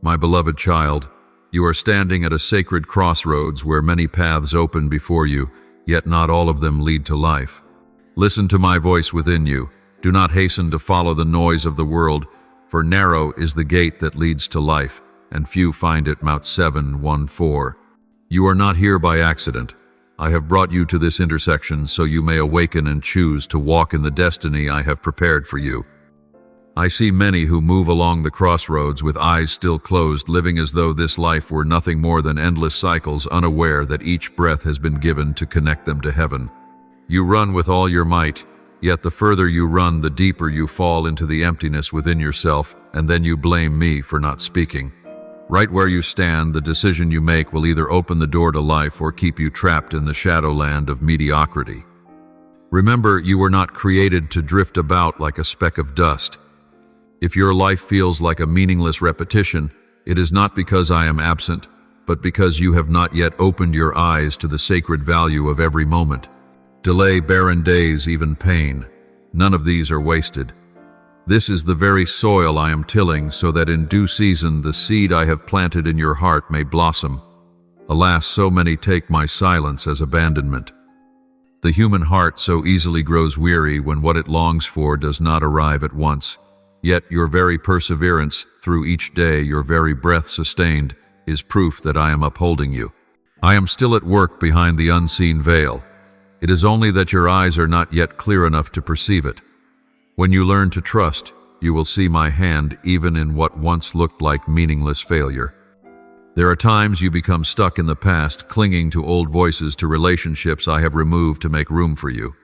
My beloved child, you are standing at a sacred crossroads where many paths open before you, yet not all of them lead to life. Listen to my voice within you. Do not hasten to follow the noise of the world, for narrow is the gate that leads to life, and few find it. Mount 7:1-4. You are not here by accident. I have brought you to this intersection so you may awaken and choose to walk in the destiny I have prepared for you. I see many who move along the crossroads with eyes still closed, living as though this life were nothing more than endless cycles, unaware that each breath has been given to connect them to heaven. You run with all your might, yet the further you run, the deeper you fall into the emptiness within yourself, and then you blame me for not speaking. Right where you stand, the decision you make will either open the door to life or keep you trapped in the shadowland of mediocrity. Remember, you were not created to drift about like a speck of dust. If your life feels like a meaningless repetition, it is not because I am absent, but because you have not yet opened your eyes to the sacred value of every moment. Delay, barren days, even pain. None of these are wasted. This is the very soil I am tilling so that in due season the seed I have planted in your heart may blossom. Alas, so many take my silence as abandonment. The human heart so easily grows weary when what it longs for does not arrive at once. Yet your very perseverance, through each day your very breath sustained, is proof that I am upholding you. I am still at work behind the unseen veil. It is only that your eyes are not yet clear enough to perceive it. When you learn to trust, you will see my hand even in what once looked like meaningless failure. There are times you become stuck in the past, clinging to old voices, to relationships I have removed to make room for you.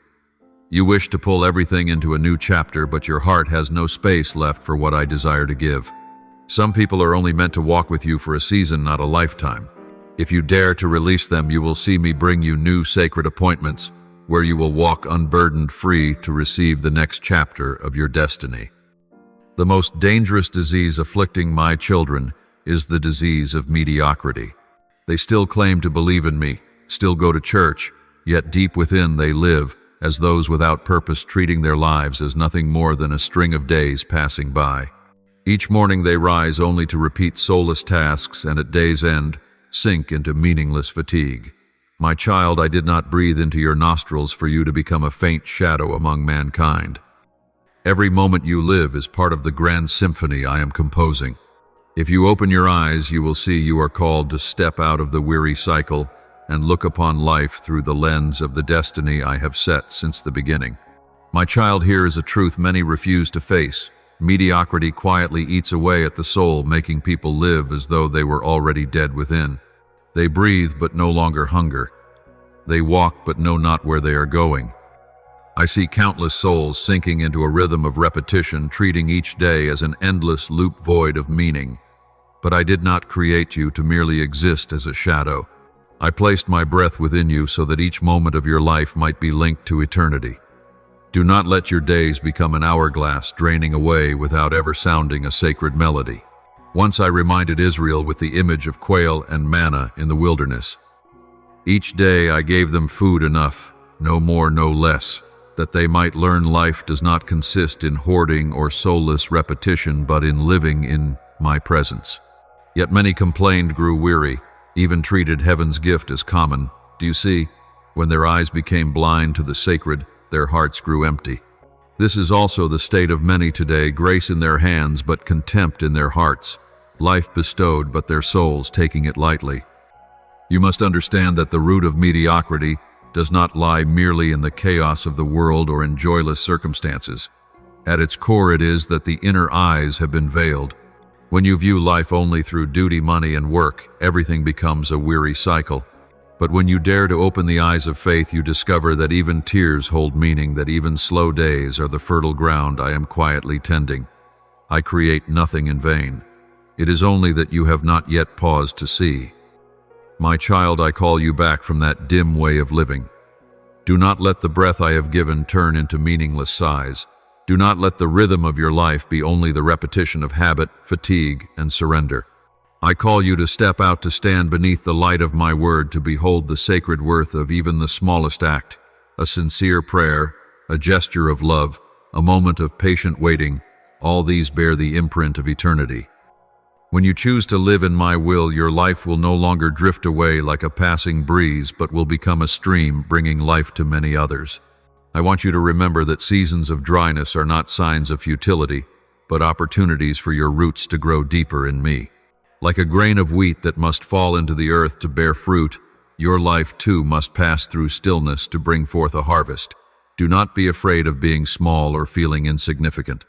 You wish to pull everything into a new chapter, but your heart has no space left for what I desire to give. Some people are only meant to walk with you for a season, not a lifetime. If you dare to release them, you will see me bring you new sacred appointments, where you will walk unburdened, free to receive the next chapter of your destiny. The most dangerous disease afflicting my children is the disease of mediocrity. They still claim to believe in me, still go to church, yet deep within they live as those without purpose, treating their lives as nothing more than a string of days passing by. Each morning they rise only to repeat soulless tasks, and at day's end sink into meaningless fatigue. My child, I did not breathe into your nostrils for you to become a faint shadow among mankind. Every moment you live is part of the grand symphony I am composing. If you open your eyes, you will see you are called to step out of the weary cycle and look upon life through the lens of the destiny I have set since the beginning. My child, here is a truth many refuse to face. Mediocrity quietly eats away at the soul, making people live as though they were already dead within. They breathe but no longer hunger. They walk but know not where they are going. I see countless souls sinking into a rhythm of repetition, treating each day as an endless loop void of meaning. But I did not create you to merely exist as a shadow. I placed my breath within you so that each moment of your life might be linked to eternity. Do not let your days become an hourglass draining away without ever sounding a sacred melody. Once I reminded Israel with the image of quail and manna in the wilderness. Each day I gave them food enough, no more, no less, that they might learn life does not consist in hoarding or soulless repetition, but in living in my presence. Yet many complained, grew weary, even treated heaven's gift as common. Do you see? When their eyes became blind to the sacred, their hearts grew empty. This is also the state of many today, grace in their hands but contempt in their hearts, life bestowed but their souls taking it lightly. You must understand that the root of mediocrity does not lie merely in the chaos of the world or in joyless circumstances. At its core it is that the inner eyes have been veiled. When you view life only through duty, money, and work, everything becomes a weary cycle. But when you dare to open the eyes of faith, you discover that even tears hold meaning, that even slow days are the fertile ground I am quietly tending. I create nothing in vain. It is only that you have not yet paused to see. My child, I call you back from that dim way of living. Do not let the breath I have given turn into meaningless sighs. Do not let the rhythm of your life be only the repetition of habit, fatigue, and surrender. I call you to step out, to stand beneath the light of my word, to behold the sacred worth of even the smallest act, a sincere prayer, a gesture of love, a moment of patient waiting. All these bear the imprint of eternity. When you choose to live in my will, your life will no longer drift away like a passing breeze, but will become a stream bringing life to many others. I want you to remember that seasons of dryness are not signs of futility, but opportunities for your roots to grow deeper in me. Like a grain of wheat that must fall into the earth to bear fruit, your life too must pass through stillness to bring forth a harvest. Do not be afraid of being small or feeling insignificant.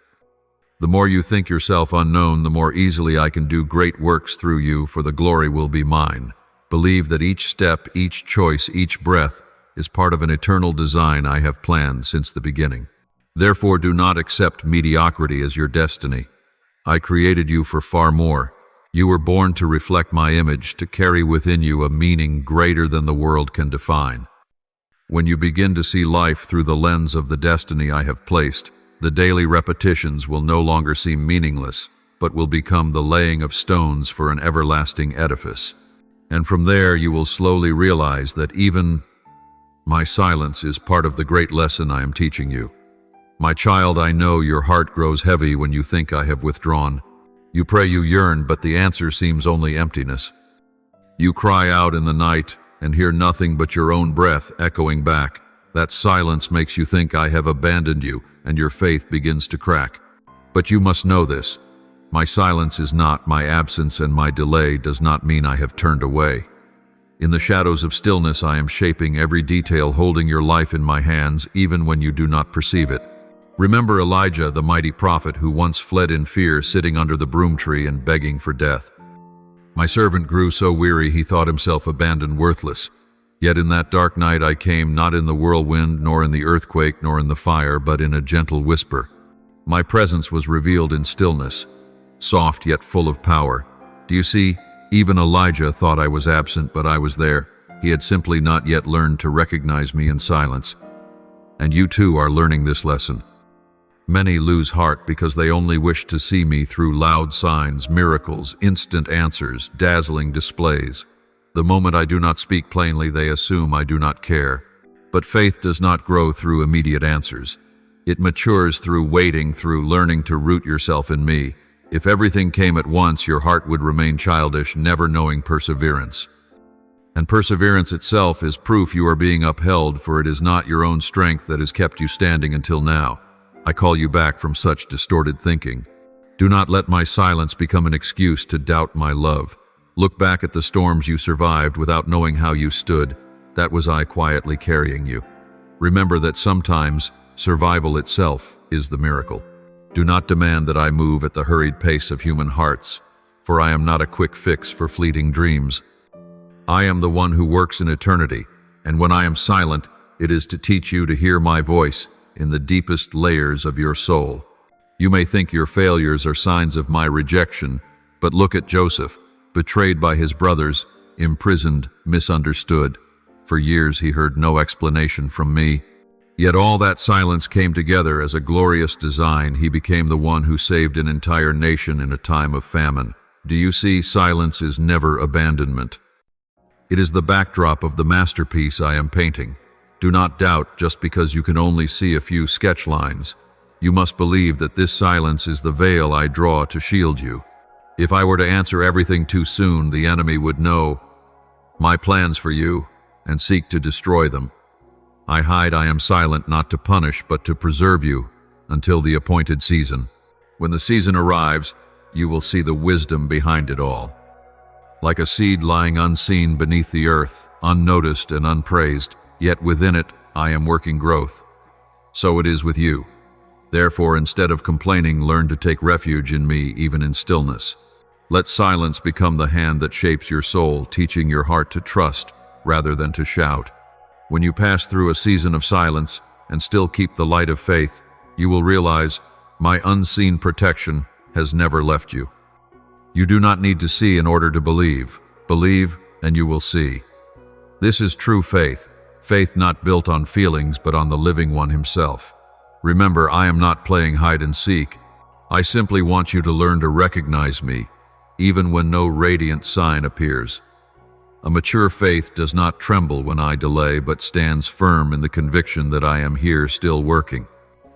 The more you think yourself unknown, the more easily I can do great works through you, for the glory will be mine. Believe that each step, each choice, each breath is part of an eternal design I have planned since the beginning. Therefore, do not accept mediocrity as your destiny. I created you for far more. You were born to reflect my image, to carry within you a meaning greater than the world can define. When you begin to see life through the lens of the destiny I have placed, the daily repetitions will no longer seem meaningless, but will become the laying of stones for an everlasting edifice. And from there you will slowly realize that even my silence is part of the great lesson I am teaching you. My child, I know your heart grows heavy when you think I have withdrawn. You pray, you yearn, but the answer seems only emptiness. You cry out in the night and hear nothing but your own breath echoing back. That silence makes you think I have abandoned you, and your faith begins to crack. But you must know this. My silence is not my absence, and my delay does not mean I have turned away. In the shadows of stillness, I am shaping every detail, holding your life in my hands, even when you do not perceive it. Remember Elijah, the mighty prophet who once fled in fear, sitting under the broom tree and begging for death. My servant grew so weary he thought himself abandoned, worthless. Yet in that dark night I came, not in the whirlwind, nor in the earthquake, nor in the fire, but in a gentle whisper. My presence was revealed in stillness, soft yet full of power. Do you see? Even Elijah thought I was absent, but I was there. He had simply not yet learned to recognize me in silence. And you too are learning this lesson. Many lose heart because they only wish to see me through loud signs, miracles, instant answers, dazzling displays. The moment I do not speak plainly, they assume I do not care. But faith does not grow through immediate answers. It matures through waiting, through learning to root yourself in me. If everything came at once, your heart would remain childish, never knowing perseverance. And perseverance itself is proof you are being upheld, for it is not your own strength that has kept you standing until now. I call you back from such distorted thinking. Do not let my silence become an excuse to doubt my love. Look back at the storms you survived without knowing how you stood. That was I quietly carrying you. Remember that sometimes survival itself is the miracle. Do not demand that I move at the hurried pace of human hearts, for I am not a quick fix for fleeting dreams. I am the one who works in eternity, and when I am silent, it is to teach you to hear my voice in the deepest layers of your soul. You may think your failures are signs of my rejection, but look at Joseph. Betrayed by his brothers, imprisoned, misunderstood. For years he heard no explanation from me. Yet all that silence came together as a glorious design. He became the one who saved an entire nation in a time of famine. Do you see? Silence is never abandonment. It is the backdrop of the masterpiece I am painting. Do not doubt just because you can only see a few sketch lines. You must believe that this silence is the veil I draw to shield you. If I were to answer everything too soon, the enemy would know my plans for you and seek to destroy them. I hide, I am silent, not to punish, but to preserve you until the appointed season. When the season arrives, you will see the wisdom behind it all. Like a seed lying unseen beneath the earth, unnoticed and unpraised, yet within it I am working growth. So it is with you. Therefore, instead of complaining, learn to take refuge in me, even in stillness. Let silence become the hand that shapes your soul, teaching your heart to trust rather than to shout. When you pass through a season of silence and still keep the light of faith, you will realize my unseen protection has never left you. You do not need to see in order to believe. Believe and you will see. This is true faith, faith not built on feelings but on the living one himself. Remember, I am not playing hide and seek. I simply want you to learn to recognize me, even when no radiant sign appears. A mature faith does not tremble when I delay, but stands firm in the conviction that I am here still working.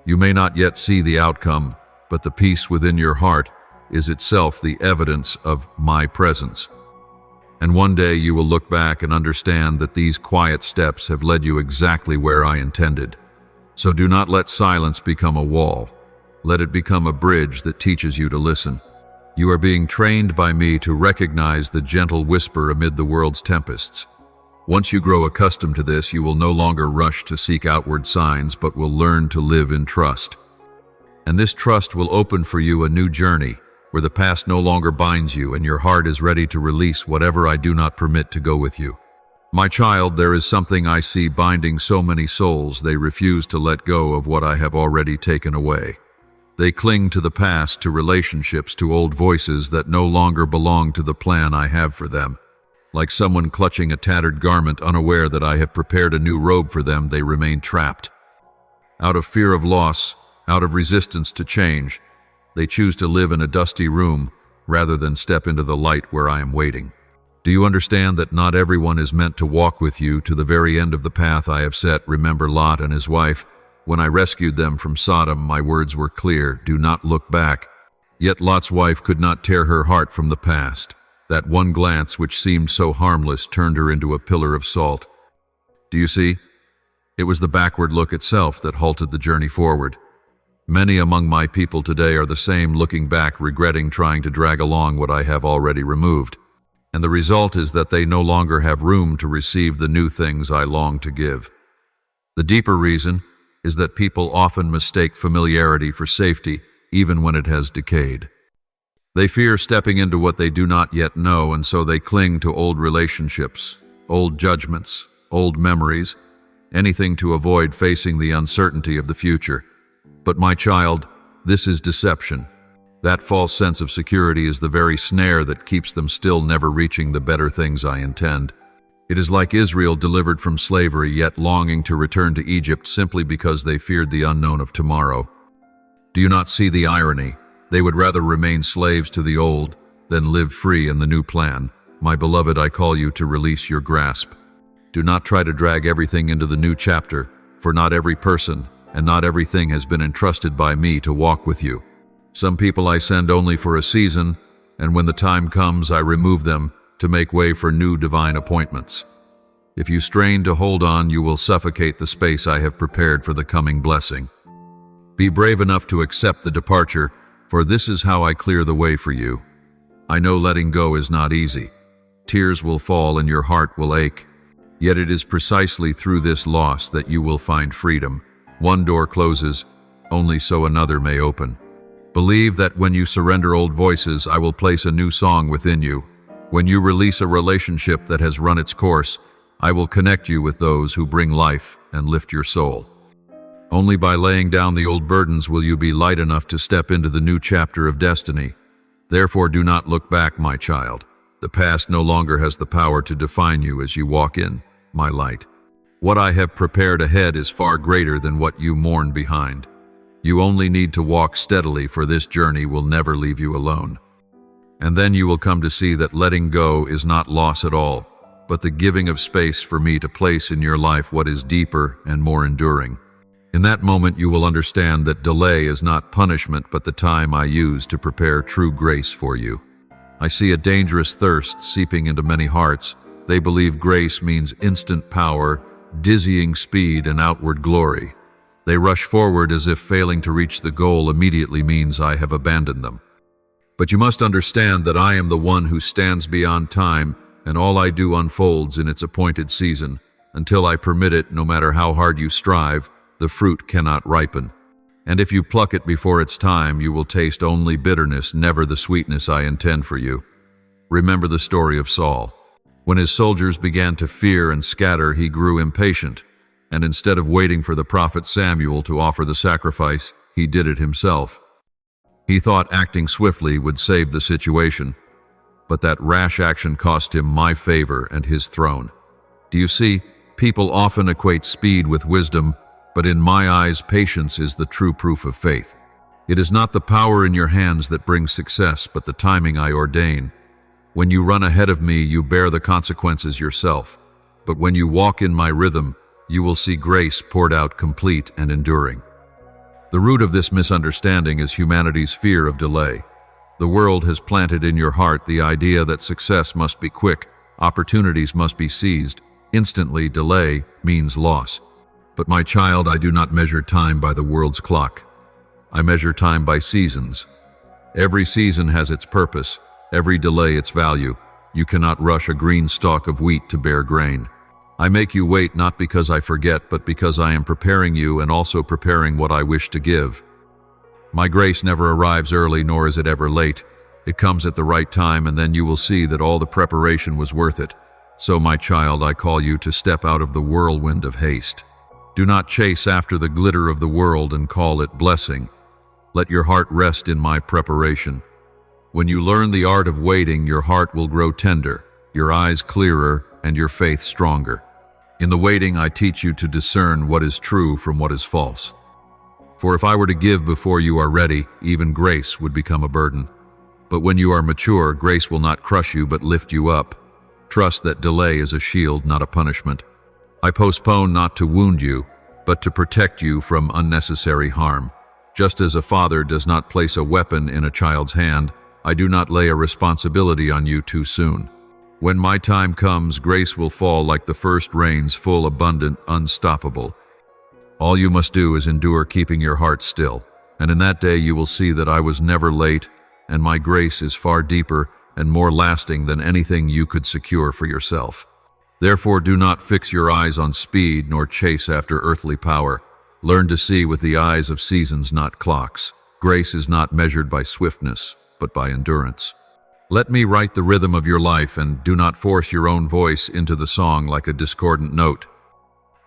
You may not yet see the outcome, but the peace within your heart is itself the evidence of my presence. And one day you will look back and understand that these quiet steps have led you exactly where I intended. So do not let silence become a wall. Let it become a bridge that teaches you to listen. You are being trained by me to recognize the gentle whisper amid the world's tempests. Once you grow accustomed to this, you will no longer rush to seek outward signs, but will learn to live in trust. And this trust will open for you a new journey, where the past no longer binds you and your heart is ready to release whatever I do not permit to go with you. My child, there is something I see binding so many souls they refuse to let go of what I have already taken away. They cling to the past, to relationships, to old voices that no longer belong to the plan I have for them. Like someone clutching a tattered garment, unaware that I have prepared a new robe for them, they remain trapped. Out of fear of loss, out of resistance to change, they choose to live in a dusty room rather than step into the light where I am waiting. Do you understand that not everyone is meant to walk with you to the very end of the path I have set? Remember Lot and his wife. When I rescued them from Sodom, my words were clear: do not look back. Yet Lot's wife could not tear her heart from the past. That one glance, which seemed so harmless, turned her into a pillar of salt. Do you see? It was the backward look itself that halted the journey forward. Many among my people today are the same, looking back, regretting trying to drag along what I have already removed. And the result is that they no longer have room to receive the new things I long to give. The deeper reason is that people often mistake familiarity for safety, even when it has decayed. They fear stepping into what they do not yet know, and so they cling to old relationships, old judgments, old memories, anything to avoid facing the uncertainty of the future. But my child, this is deception. That false sense of security is the very snare that keeps them still, never reaching the better things I intend. It is like Israel delivered from slavery, yet longing to return to Egypt simply because they feared the unknown of tomorrow. Do you not see the irony? They would rather remain slaves to the old than live free in the new plan. My beloved, I call you to release your grasp. Do not try to drag everything into the new chapter, for not every person and not everything has been entrusted by me to walk with you. Some people I send only for a season, and when the time comes, I remove them to make way for new divine appointments. If you strain to hold on, you will suffocate the space I have prepared for the coming blessing. Be brave enough to accept the departure, for this is how I clear the way for you. I know letting go is not easy. Tears will fall and your heart will ache. Yet it is precisely through this loss that you will find freedom. One door closes, only so another may open. Believe that when you surrender old voices, I will place a new song within you. When you release a relationship that has run its course, I will connect you with those who bring life and lift your soul. Only by laying down the old burdens will you be light enough to step into the new chapter of destiny. Therefore, do not look back, my child. The past no longer has the power to define you as you walk in my light. What I have prepared ahead is far greater than what you mourn behind. You only need to walk steadily, for this journey will never leave you alone. And then you will come to see that letting go is not loss at all, but the giving of space for me to place in your life what is deeper and more enduring. In that moment, you will understand that delay is not punishment, but the time I use to prepare true grace for you. I see a dangerous thirst seeping into many hearts. They believe grace means instant power, dizzying speed, and outward glory. They rush forward as if failing to reach the goal immediately means I have abandoned them. But you must understand that I am the one who stands beyond time, and all I do unfolds in its appointed season. Until I permit it, no matter how hard you strive, the fruit cannot ripen. And if you pluck it before its time, you will taste only bitterness, never the sweetness I intend for you. Remember the story of Saul. When his soldiers began to fear and scatter, he grew impatient, and instead of waiting for the prophet Samuel to offer the sacrifice, he did it himself. He thought acting swiftly would save the situation, but that rash action cost him my favor and his throne. Do you see? People often equate speed with wisdom, but in my eyes, patience is the true proof of faith. It is not the power in your hands that brings success, but the timing I ordain. When you run ahead of me, you bear the consequences yourself. But when you walk in my rhythm, you will see grace poured out, complete and enduring. The root of this misunderstanding is humanity's fear of delay. The world has planted in your heart the idea that success must be quick, opportunities must be seized. Instantly, delay means loss. But my child, I do not measure time by the world's clock. I measure time by seasons. Every season has its purpose, every delay its value. You cannot rush a green stalk of wheat to bear grain. I make you wait not because I forget, but because I am preparing you and also preparing what I wish to give. My grace never arrives early, nor is it ever late. It comes at the right time, and then you will see that all the preparation was worth it. So, my child, I call you to step out of the whirlwind of haste. Do not chase after the glitter of the world and call it blessing. Let your heart rest in my preparation. When you learn the art of waiting, your heart will grow tender, your eyes clearer, and your faith stronger. In the waiting, I teach you to discern what is true from what is false. For if I were to give before you are ready, even grace would become a burden. But when you are mature, grace will not crush you but lift you up. Trust that delay is a shield, not a punishment. I postpone not to wound you, but to protect you from unnecessary harm. Just as a father does not place a weapon in a child's hand, I do not lay a responsibility on you too soon. When my time comes, grace will fall like the first rains, full, abundant, unstoppable. All you must do is endure, keeping your heart still. And in that day you will see that I was never late, and my grace is far deeper and more lasting than anything you could secure for yourself. Therefore do not fix your eyes on speed, nor chase after earthly power. Learn to see with the eyes of seasons, not clocks. Grace is not measured by swiftness, but by endurance. Let me write the rhythm of your life, and do not force your own voice into the song like a discordant note.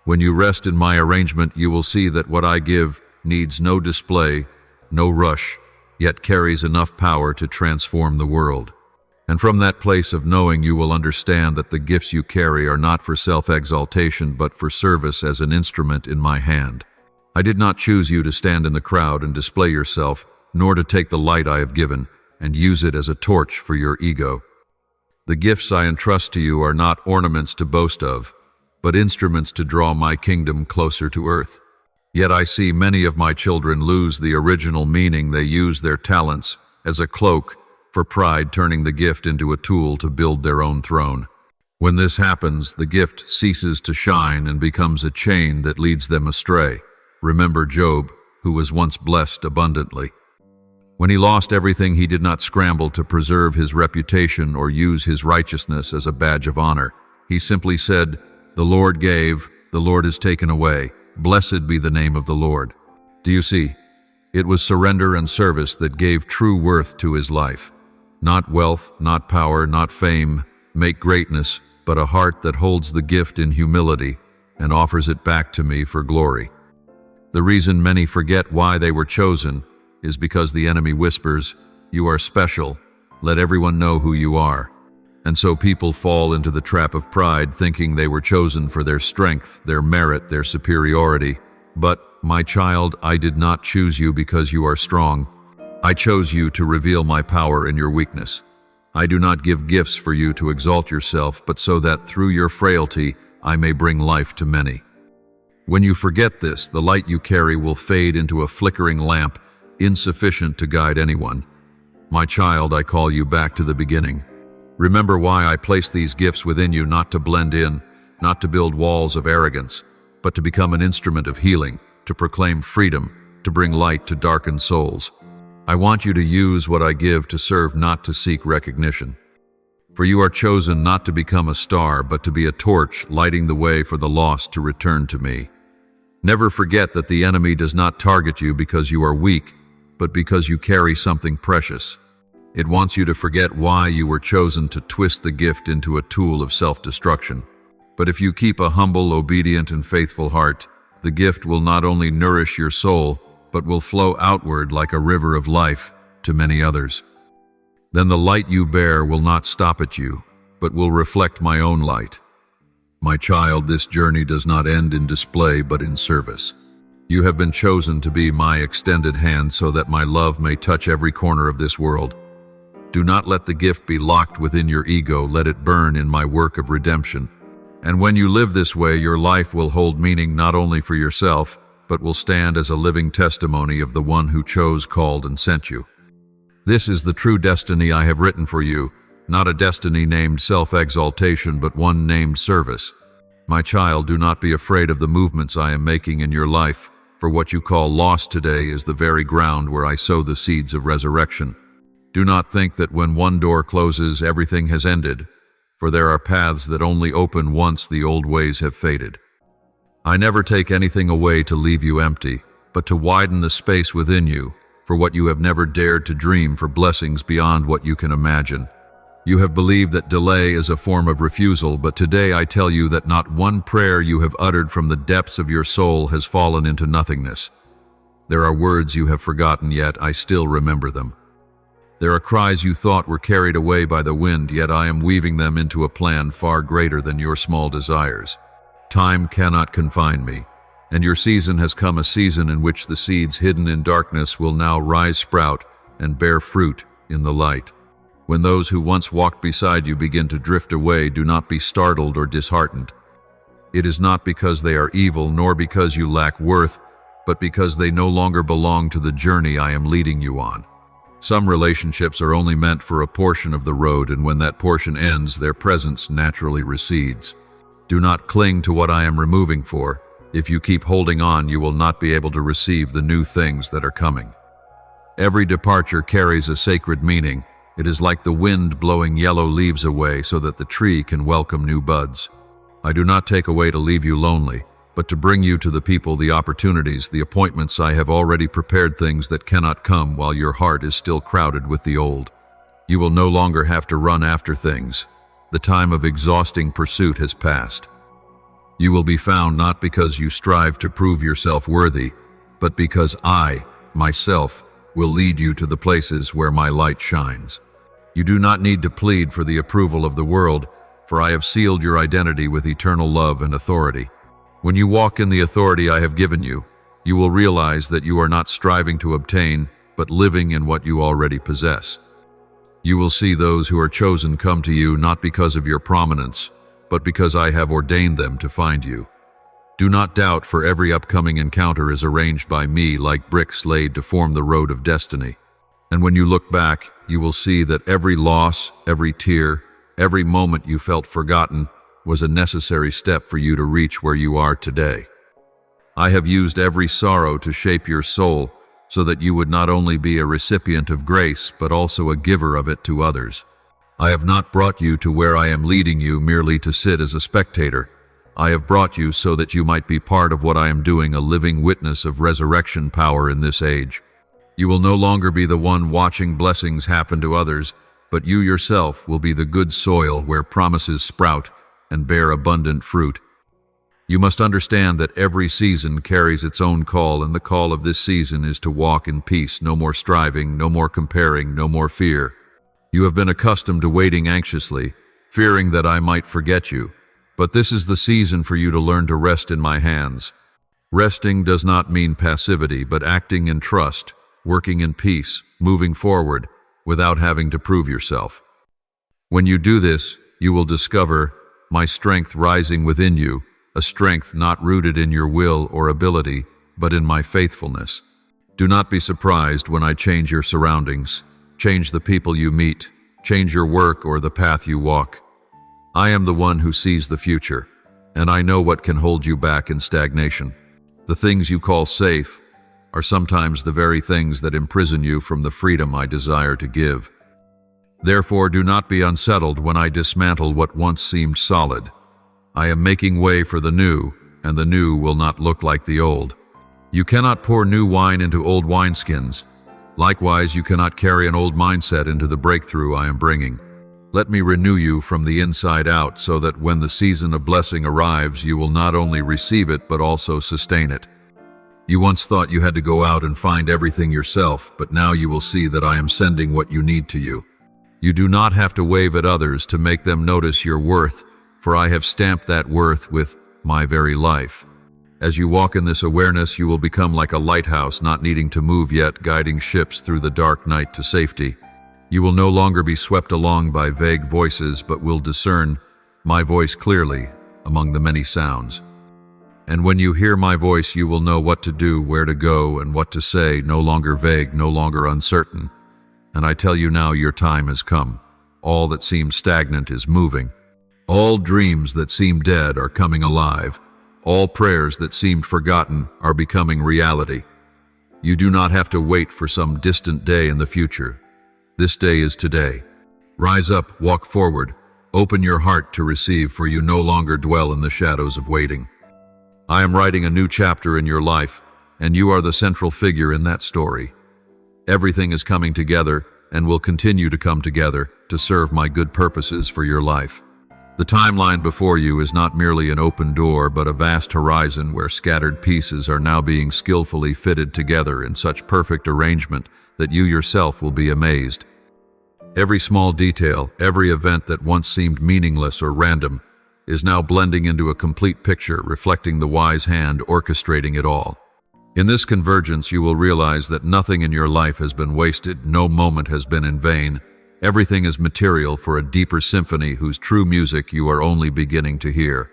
When you rest in my arrangement, you will see that what I give needs no display, no rush, yet carries enough power to transform the world. And from that place of knowing, you will understand that the gifts you carry are not for self-exaltation, but for service as an instrument in my hand. I did not choose you to stand in the crowd and display yourself, nor to take the light I have given and use it as a torch for your ego. The gifts I entrust to you are not ornaments to boast of, but instruments to draw my kingdom closer to earth. Yet I see many of my children lose the original meaning. They use their talents as a cloak for pride, turning the gift into a tool to build their own throne. When this happens, the gift ceases to shine and becomes a chain that leads them astray. Remember Job, who was once blessed abundantly. When he lost everything, he did not scramble to preserve his reputation or use his righteousness as a badge of honor. He simply said, "The Lord gave, the Lord has taken away. Blessed be the name of the Lord." Do you see? It was surrender and service that gave true worth to his life. Not wealth, not power, not fame make greatness, but a heart that holds the gift in humility and offers it back to me for glory. The reason many forget why they were chosen is because the enemy whispers, "You are special. Let everyone know who you are." And so people fall into the trap of pride, thinking they were chosen for their strength, their merit, their superiority. But, my child, I did not choose you because you are strong. I chose you to reveal my power in your weakness. I do not give gifts for you to exalt yourself, but so that through your frailty I may bring life to many. When you forget this, the light you carry will fade into a flickering lamp, insufficient to guide anyone. My child, I call you back to the beginning. Remember why I placed these gifts within you, not to blend in, not to build walls of arrogance, but to become an instrument of healing, to proclaim freedom, to bring light to darkened souls. I want you to use what I give to serve, not to seek recognition. For you are chosen not to become a star, but to be a torch, lighting the way for the lost to return to me. Never forget that the enemy does not target you because you are weak, but because you carry something precious. It wants you to forget why you were chosen, to twist the gift into a tool of self-destruction. But if you keep a humble, obedient, and faithful heart, the gift will not only nourish your soul, but will flow outward like a river of life to many others. Then the light you bear will not stop at you, but will reflect my own light. My child, this journey does not end in display, but in service. You have been chosen to be my extended hand so that my love may touch every corner of this world. Do not let the gift be locked within your ego. Let it burn in my work of redemption. And when you live this way, your life will hold meaning not only for yourself, but will stand as a living testimony of the one who chose, called, and sent you. This is the true destiny I have written for you, not a destiny named self-exaltation, but one named service. My child, do not be afraid of the movements I am making in your life, for what you call lost today is the very ground where I sow the seeds of resurrection. Do not think that when one door closes, everything has ended, for there are paths that only open once the old ways have faded. I never take anything away to leave you empty, but to widen the space within you, for what you have never dared to dream, for blessings beyond what you can imagine. You have believed that delay is a form of refusal, but today I tell you that not one prayer you have uttered from the depths of your soul has fallen into nothingness. There are words you have forgotten, yet I still remember them. There are cries you thought were carried away by the wind, yet I am weaving them into a plan far greater than your small desires. Time cannot confine me, and your season has come, a season in which the seeds hidden in darkness will now rise, sprout, and bear fruit in the light. When those who once walked beside you begin to drift away, do not be startled or disheartened. It is not because they are evil, nor because you lack worth, but because they no longer belong to the journey I am leading you on. Some relationships are only meant for a portion of the road, and when that portion ends, their presence naturally recedes. Do not cling to what I am removing, for if you keep holding on, you will not be able to receive the new things that are coming. Every departure carries a sacred meaning. It is like the wind blowing yellow leaves away so that the tree can welcome new buds. I do not take away to leave you lonely, but to bring you to the people, the opportunities, the appointments. I have already prepared things that cannot come while your heart is still crowded with the old. You will no longer have to run after things. The time of exhausting pursuit has passed. You will be found not because you strive to prove yourself worthy, but because I, myself, will lead you to the places where my light shines. You do not need to plead for the approval of the world, for I have sealed your identity with eternal love and authority. When you walk in the authority I have given you, you will realize that you are not striving to obtain, but living in what you already possess. You will see those who are chosen come to you not because of your prominence, but because I have ordained them to find you. Do not doubt, for every upcoming encounter is arranged by me like bricks laid to form the road of destiny. And when you look back, you will see that every loss, every tear, every moment you felt forgotten was a necessary step for you to reach where you are today. I have used every sorrow to shape your soul so that you would not only be a recipient of grace, but also a giver of it to others. I have not brought you to where I am leading you merely to sit as a spectator. I have brought you so that you might be part of what I am doing, a living witness of resurrection power in this age. You will no longer be the one watching blessings happen to others, but you yourself will be the good soil where promises sprout and bear abundant fruit. You must understand that every season carries its own call, and the call of this season is to walk in peace. No more striving, no more comparing, no more fear. You have been accustomed to waiting anxiously, fearing that I might forget you. But this is the season for you to learn to rest in my hands. Resting does not mean passivity, but acting in trust, working in peace, moving forward, without having to prove yourself. When you do this, you will discover my strength rising within you, a strength not rooted in your will or ability, but in my faithfulness. Do not be surprised when I change your surroundings, change the people you meet, change your work or the path you walk. I am the one who sees the future, and I know what can hold you back in stagnation. The things you call safe are sometimes the very things that imprison you from the freedom I desire to give. Therefore, do not be unsettled when I dismantle what once seemed solid. I am making way for the new, and the new will not look like the old. You cannot pour new wine into old wineskins. Likewise, you cannot carry an old mindset into the breakthrough I am bringing. Let me renew you from the inside out so that when the season of blessing arrives, you will not only receive it, but also sustain it. You once thought you had to go out and find everything yourself, but now you will see that I am sending what you need to you. You do not have to wave at others to make them notice your worth, for I have stamped that worth with my very life. As you walk in this awareness, you will become like a lighthouse, not needing to move yet, guiding ships through the dark night to safety. You will no longer be swept along by vague voices, but will discern my voice clearly among the many sounds. And when you hear my voice, you will know what to do, where to go, and what to say, no longer vague, no longer uncertain. and I tell you now your time has come. All that seemed stagnant is moving. All dreams that seemed dead are coming alive. All prayers that seemed forgotten are becoming reality. You do not have to wait for some distant day in the future. This day is today. Rise up, walk forward. Open your heart to receive, for you no longer dwell in the shadows of waiting. I am writing a new chapter in your life, and you are the central figure in that story. Everything is coming together and will continue to come together to serve my good purposes for your life. The timeline before you is not merely an open door, but a vast horizon where scattered pieces are now being skillfully fitted together in such perfect arrangement that you yourself will be amazed. Every small detail, every event that once seemed meaningless or random, is now blending into a complete picture reflecting the wise hand orchestrating it all. In this convergence, you will realize that nothing in your life has been wasted, no moment has been in vain. Everything is material for a deeper symphony whose true music you are only beginning to hear.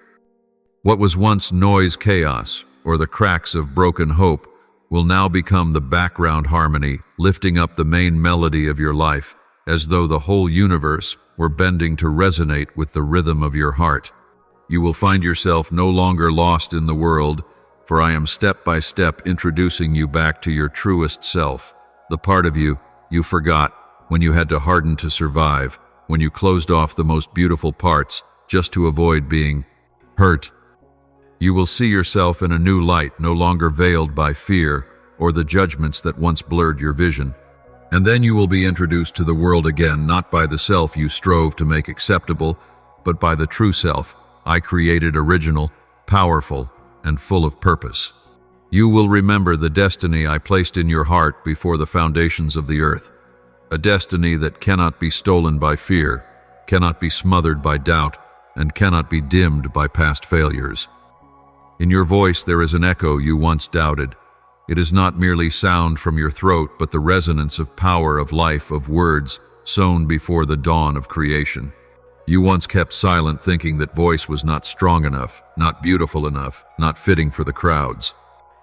What was once noise chaos, or the cracks of broken hope, will now become the background harmony, lifting up the main melody of your life, as though the whole universe were bending to resonate with the rhythm of your heart. You will find yourself no longer lost in the world, for I am step by step introducing you back to your truest self, the part of you forgot when you had to harden to survive, when you closed off the most beautiful parts just to avoid being hurt. You will see yourself in a new light, no longer veiled by fear or the judgments that once blurred your vision. And then you will be introduced to the world again, not by the self you strove to make acceptable, but by the true self I created, original, powerful, and full of purpose. You will remember the destiny I placed in your heart before the foundations of the earth. A destiny that cannot be stolen by fear, cannot be smothered by doubt, and cannot be dimmed by past failures. In your voice there is an echo you once doubted. It is not merely sound from your throat, but the resonance of power, of life, of words sown before the dawn of creation. You once kept silent, thinking that voice was not strong enough, not beautiful enough, not fitting for the crowds.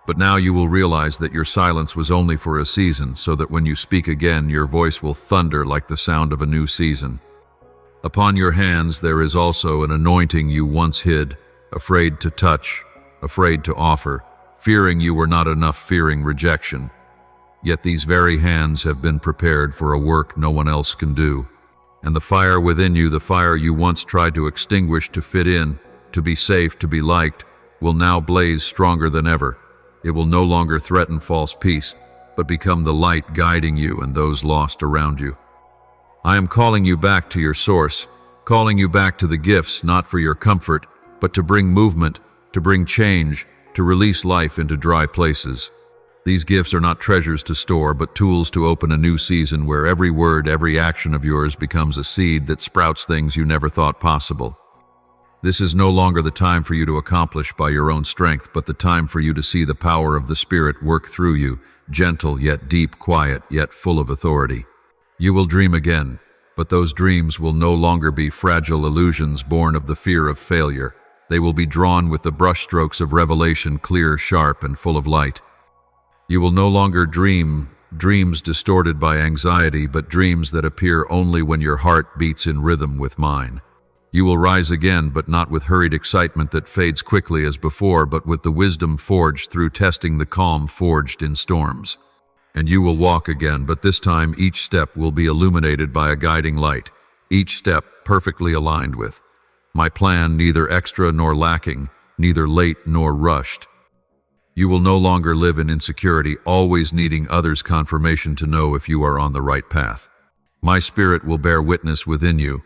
But now you will realize that your silence was only for a season, so that when you speak again, your voice will thunder like the sound of a new season. Upon your hands there is also an anointing you once hid, afraid to touch, afraid to offer, fearing you were not enough, fearing rejection. Yet these very hands have been prepared for a work no one else can do. And the fire within you, the fire you once tried to extinguish to fit in, to be safe, to be liked, will now blaze stronger than ever. It will no longer threaten false peace, but become the light guiding you and those lost around you. I am calling you back to your source, calling you back to the gifts, not for your comfort, but to bring movement, to bring change, to release life into dry places. These gifts are not treasures to store, but tools to open a new season where every word, every action of yours becomes a seed that sprouts things you never thought possible. This is no longer the time for you to accomplish by your own strength, but the time for you to see the power of the Spirit work through you, gentle yet deep, quiet yet full of authority. You will dream again, but those dreams will no longer be fragile illusions born of the fear of failure. They will be drawn with the brushstrokes of revelation, clear, sharp, and full of light. You will no longer dream dreams distorted by anxiety, but dreams that appear only when your heart beats in rhythm with mine. You will rise again, but not with hurried excitement that fades quickly as before, but with the wisdom forged through testing, the calm forged in storms. And you will walk again, but this time each step will be illuminated by a guiding light, each step perfectly aligned with my plan, neither extra nor lacking, neither late nor rushed. You will no longer live in insecurity, always needing others' confirmation to know if you are on the right path. My Spirit will bear witness within you,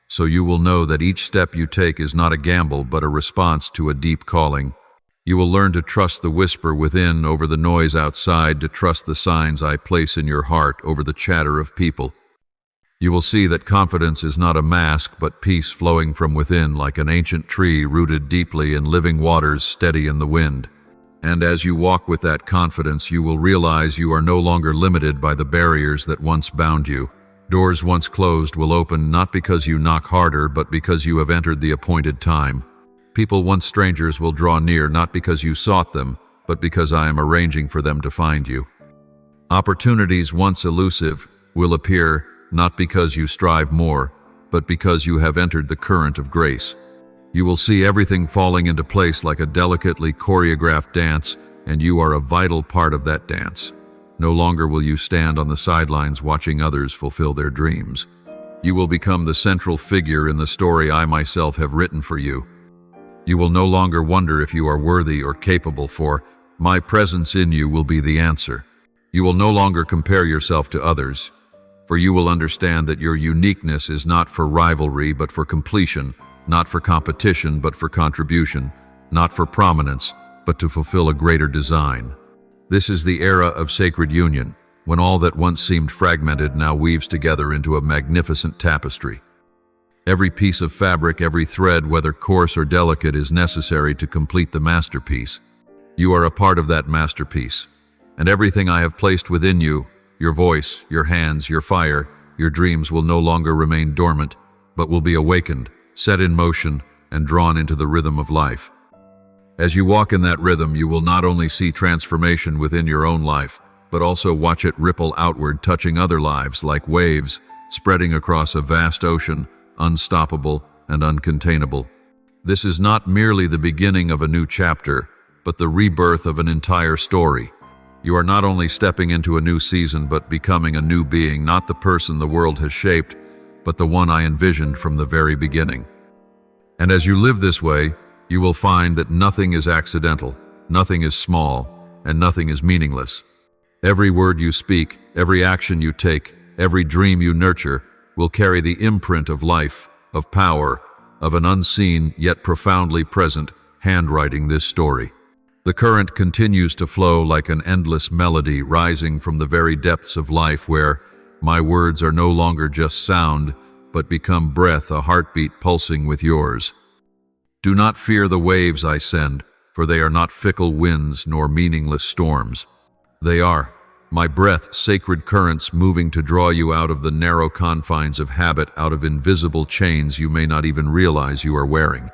so you will know that each step you take is not a gamble, but a response to a deep calling. You will learn to trust the whisper within over the noise outside, to trust the signs I place in your heart over the chatter of people. You will see that confidence is not a mask, but peace flowing from within, like an ancient tree rooted deeply in living waters, steady in the wind. And as you walk with that confidence, you will realize you are no longer limited by the barriers that once bound you. Doors once closed will open, not because you knock harder, but because you have entered the appointed time. People once strangers will draw near, not because you sought them, but because I am arranging for them to find you. Opportunities once elusive will appear not because you strive more, but because you have entered the current of grace. You will see everything falling into place like a delicately choreographed dance, and you are a vital part of that dance. No longer will you stand on the sidelines watching others fulfill their dreams. You will become the central figure in the story I myself have written for you. You will no longer wonder if you are worthy or capable, for my presence in you will be the answer. You will no longer compare yourself to others, for you will understand that your uniqueness is not for rivalry but for completion, not for competition but for contribution, not for prominence but to fulfill a greater design. This is the era of sacred union, when all that once seemed fragmented now weaves together into a magnificent tapestry. Every piece of fabric, every thread, whether coarse or delicate, is necessary to complete the masterpiece. You are a part of that masterpiece, and everything I have placed within you, your voice, your hands, your fire, your dreams will no longer remain dormant, but will be awakened, set in motion, and drawn into the rhythm of life. As you walk in that rhythm, you will not only see transformation within your own life, but also watch it ripple outward, touching other lives like waves, spreading across a vast ocean, unstoppable and uncontainable. This is not merely the beginning of a new chapter, but the rebirth of an entire story. You are not only stepping into a new season, but becoming a new being, not the person the world has shaped, but the one I envisioned from the very beginning. And as you live this way, you will find that nothing is accidental, nothing is small, and nothing is meaningless. Every word you speak, every action you take, every dream you nurture will carry the imprint of life, of power, of an unseen yet profoundly present hand writing this story. The current continues to flow like an endless melody rising from the very depths of life, where my words are no longer just sound, but become breath, a heartbeat pulsing with yours. Do not fear the waves I send, for they are not fickle winds nor meaningless storms. They are my breath, sacred currents moving to draw you out of the narrow confines of habit, out of invisible chains you may not even realize you are wearing.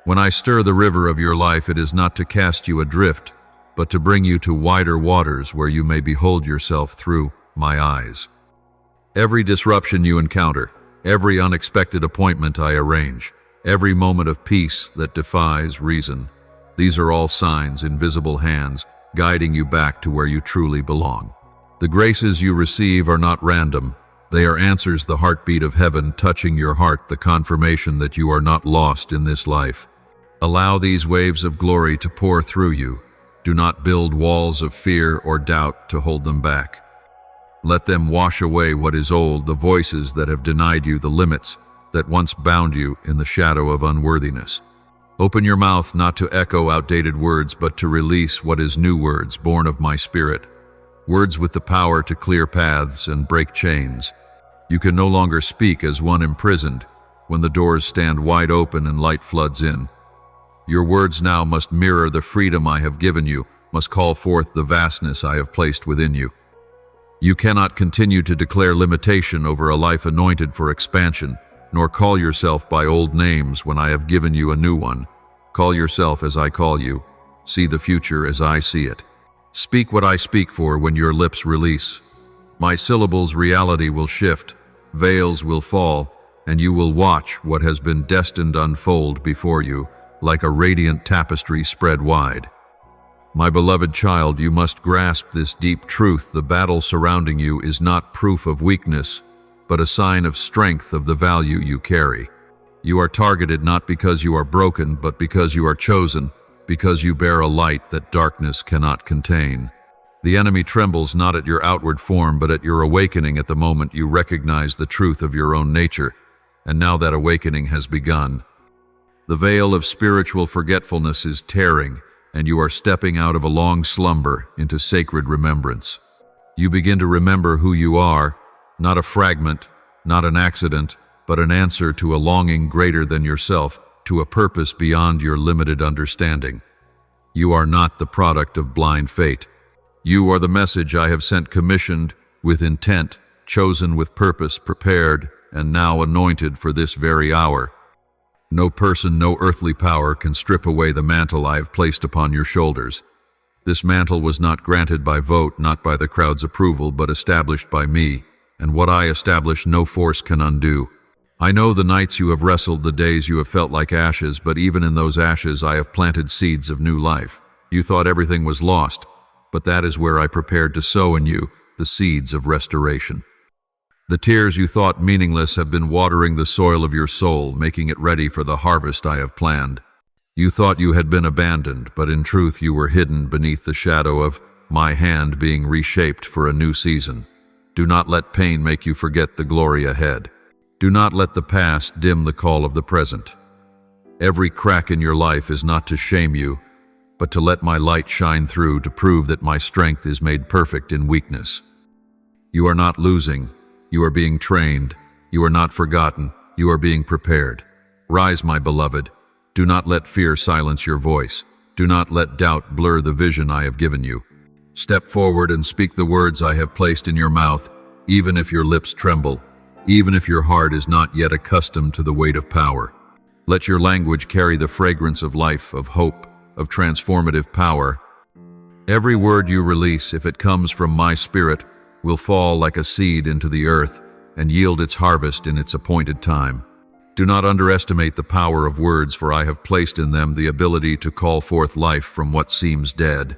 When I stir the river of your life, it is not to cast you adrift, but to bring you to wider waters where you may behold yourself through my eyes. Every disruption you encounter, every unexpected appointment I arrange, every moment of peace that defies reason, these are all signs, invisible hands, guiding you back to where you truly belong. The graces you receive are not random. They are answers, the heartbeat of heaven touching your heart, the confirmation that you are not lost in this life. Allow these waves of glory to pour through you. Do not build walls of fear or doubt to hold them back. Let them wash away what is old, the voices that have denied you, the limits that once bound you in the shadow of unworthiness. Open your mouth not to echo outdated words, but to release what is new words born of my spirit. Words with the power to clear paths and break chains. You can no longer speak as one imprisoned when the doors stand wide open and light floods in. Your words now must mirror the freedom I have given you, must call forth the vastness I have placed within you. You cannot continue to declare limitation over a life anointed for expansion, nor call yourself by old names when I have given you a new one. Call yourself as I call you. See the future as I see it. Speak what I speak, for when your lips release, my syllables' reality will shift, veils will fall, and you will watch what has been destined unfold before you, like a radiant tapestry spread wide. My beloved child, you must grasp this deep truth. The battle surrounding you is not proof of weakness, but a sign of strength, of the value you carry. You are targeted not because you are broken, but because you are chosen, because you bear a light that darkness cannot contain. The enemy trembles not at your outward form, but at your awakening at the moment you recognize the truth of your own nature. And now that awakening has begun. The veil of spiritual forgetfulness is tearing, and you are stepping out of a long slumber into sacred remembrance. You begin to remember who you are, not a fragment, not an accident, but an answer to a longing greater than yourself, to a purpose beyond your limited understanding. You are not the product of blind fate. You are the message I have sent, commissioned with intent, chosen with purpose, prepared, and now anointed for this very hour. No person, no earthly power can strip away the mantle I have placed upon your shoulders. This mantle was not granted by vote, not by the crowd's approval, but established by me, and what I establish no force can undo. I know the nights you have wrestled, the days you have felt like ashes, but even in those ashes I have planted seeds of new life. You thought everything was lost, but that is where I prepared to sow in you the seeds of restoration. The tears you thought meaningless have been watering the soil of your soul, making it ready for the harvest I have planned. You thought you had been abandoned, but in truth you were hidden beneath the shadow of my hand being reshaped for a new season. Do not let pain make you forget the glory ahead. Do not let the past dim the call of the present. Every crack in your life is not to shame you, but to let my light shine through to prove that my strength is made perfect in weakness. You are not losing. You are being trained. You are not forgotten. You are being prepared. Rise, my beloved. Do not let fear silence your voice. Do not let doubt blur the vision I have given you. Step forward and speak the words I have placed in your mouth, even if your lips tremble, even if your heart is not yet accustomed to the weight of power. Let your language carry the fragrance of life, of hope, of transformative power. Every word you release, if it comes from my spirit, will fall like a seed into the earth and yield its harvest in its appointed time. Do not underestimate the power of words, for I have placed in them the ability to call forth life from what seems dead.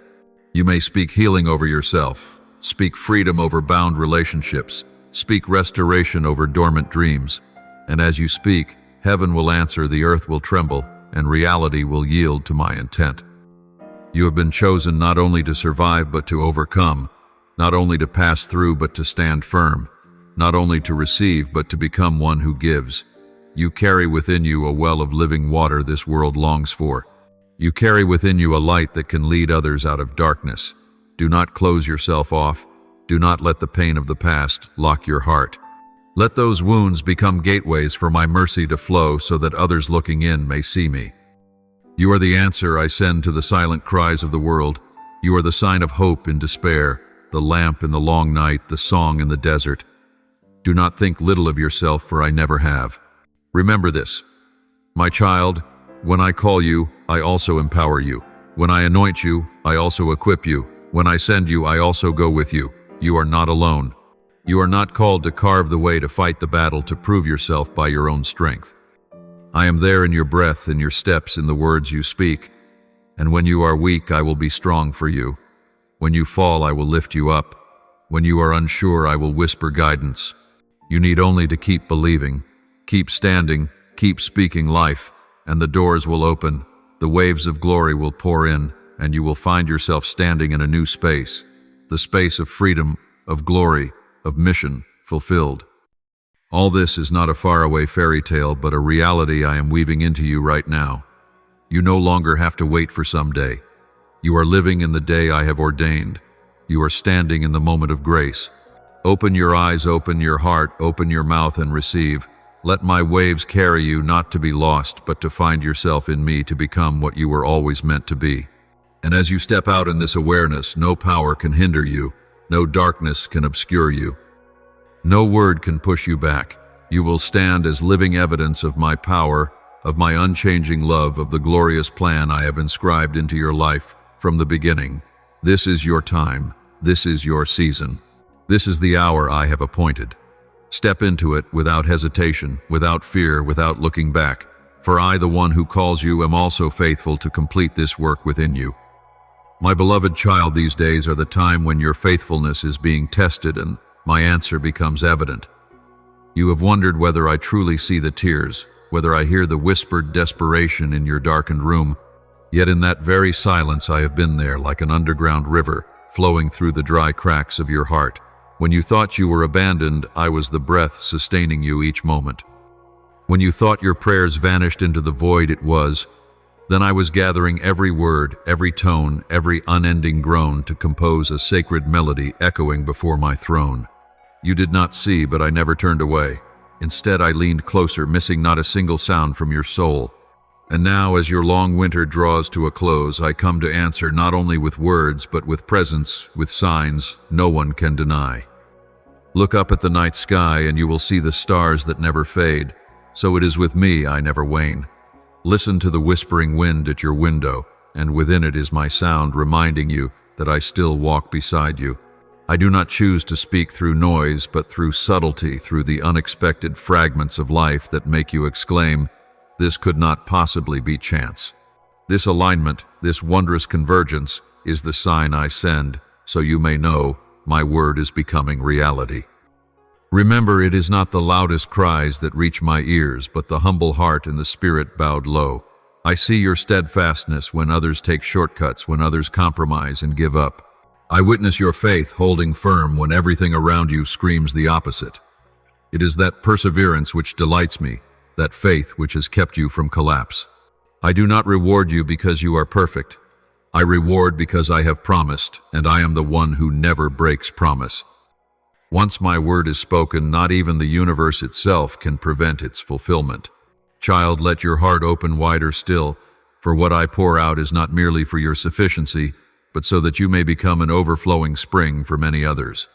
You may speak healing over yourself, speak freedom over bound relationships, speak restoration over dormant dreams, and as you speak, heaven will answer, the earth will tremble, and reality will yield to my intent. You have been chosen not only to survive but to overcome, not only to pass through but to stand firm, not only to receive but to become one who gives. You carry within you a well of living water this world longs for. You carry within you a light that can lead others out of darkness. Do not close yourself off. Do not let the pain of the past lock your heart. Let those wounds become gateways for my mercy to flow so that others looking in may see me. You are the answer I send to the silent cries of the world. You are the sign of hope in despair, the lamp in the long night, the song in the desert. Do not think little of yourself, for I never have. Remember this, my child, when I call you, I also empower you. When I anoint you, I also equip you. When I send you, I also go with you. You are not alone. You are not called to carve the way to fight the battle, to prove yourself by your own strength. I am there in your breath, in your steps, in the words you speak. And when you are weak, I will be strong for you. When you fall, I will lift you up. When you are unsure, I will whisper guidance. You need only to keep believing, keep standing, keep speaking life, and the doors will open, the waves of glory will pour in, and you will find yourself standing in a new space, the space of freedom, of glory, of mission fulfilled. All this is not a faraway fairy tale, but a reality I am weaving into you right now. You no longer have to wait for someday. You are living in the day I have ordained. You are standing in the moment of grace. Open your eyes, open your heart, open your mouth and receive. Let my waves carry you, not to be lost, but to find yourself in me, to become what you were always meant to be. And as you step out in this awareness, no power can hinder you, no darkness can obscure you. No word can push you back. You will stand as living evidence of my power, of my unchanging love, of the glorious plan I have inscribed into your life from the beginning. This is your time. This is your season. This is the hour I have appointed. Step into it without hesitation, without fear, without looking back. For I, the one who calls you, am also faithful to complete this work within you. My beloved child, these days are the time when your faithfulness is being tested and my answer becomes evident. You have wondered whether I truly see the tears, whether I hear the whispered desperation in your darkened room. Yet in that very silence I have been there, like an underground river, flowing through the dry cracks of your heart. When you thought you were abandoned, I was the breath sustaining you each moment. When you thought your prayers vanished into the void it was, then I was gathering every word, every tone, every unending groan to compose a sacred melody echoing before my throne. You did not see, but I never turned away. Instead, I leaned closer, missing not a single sound from your soul. And now, as your long winter draws to a close, I come to answer not only with words, but with presence, with signs no one can deny. Look up at the night sky and you will see the stars that never fade. So it is with me, I never wane. Listen to the whispering wind at your window, and within it is my sound reminding you that I still walk beside you. I do not choose to speak through noise, but through subtlety, through the unexpected fragments of life that make you exclaim, "This could not possibly be chance." This alignment, this wondrous convergence, is the sign I send, so you may know my word is becoming reality. Remember, it is not the loudest cries that reach my ears, but the humble heart and the spirit bowed low. I see your steadfastness when others take shortcuts, when others compromise and give up. I witness your faith holding firm when everything around you screams the opposite. It is that perseverance which delights me, that faith which has kept you from collapse. I do not reward you because you are perfect. I reward because I have promised, and I am the one who never breaks promise. Once my word is spoken, not even the universe itself can prevent its fulfillment. Child, let your heart open wider still, for what I pour out is not merely for your sufficiency, but so that you may become an overflowing spring for many others.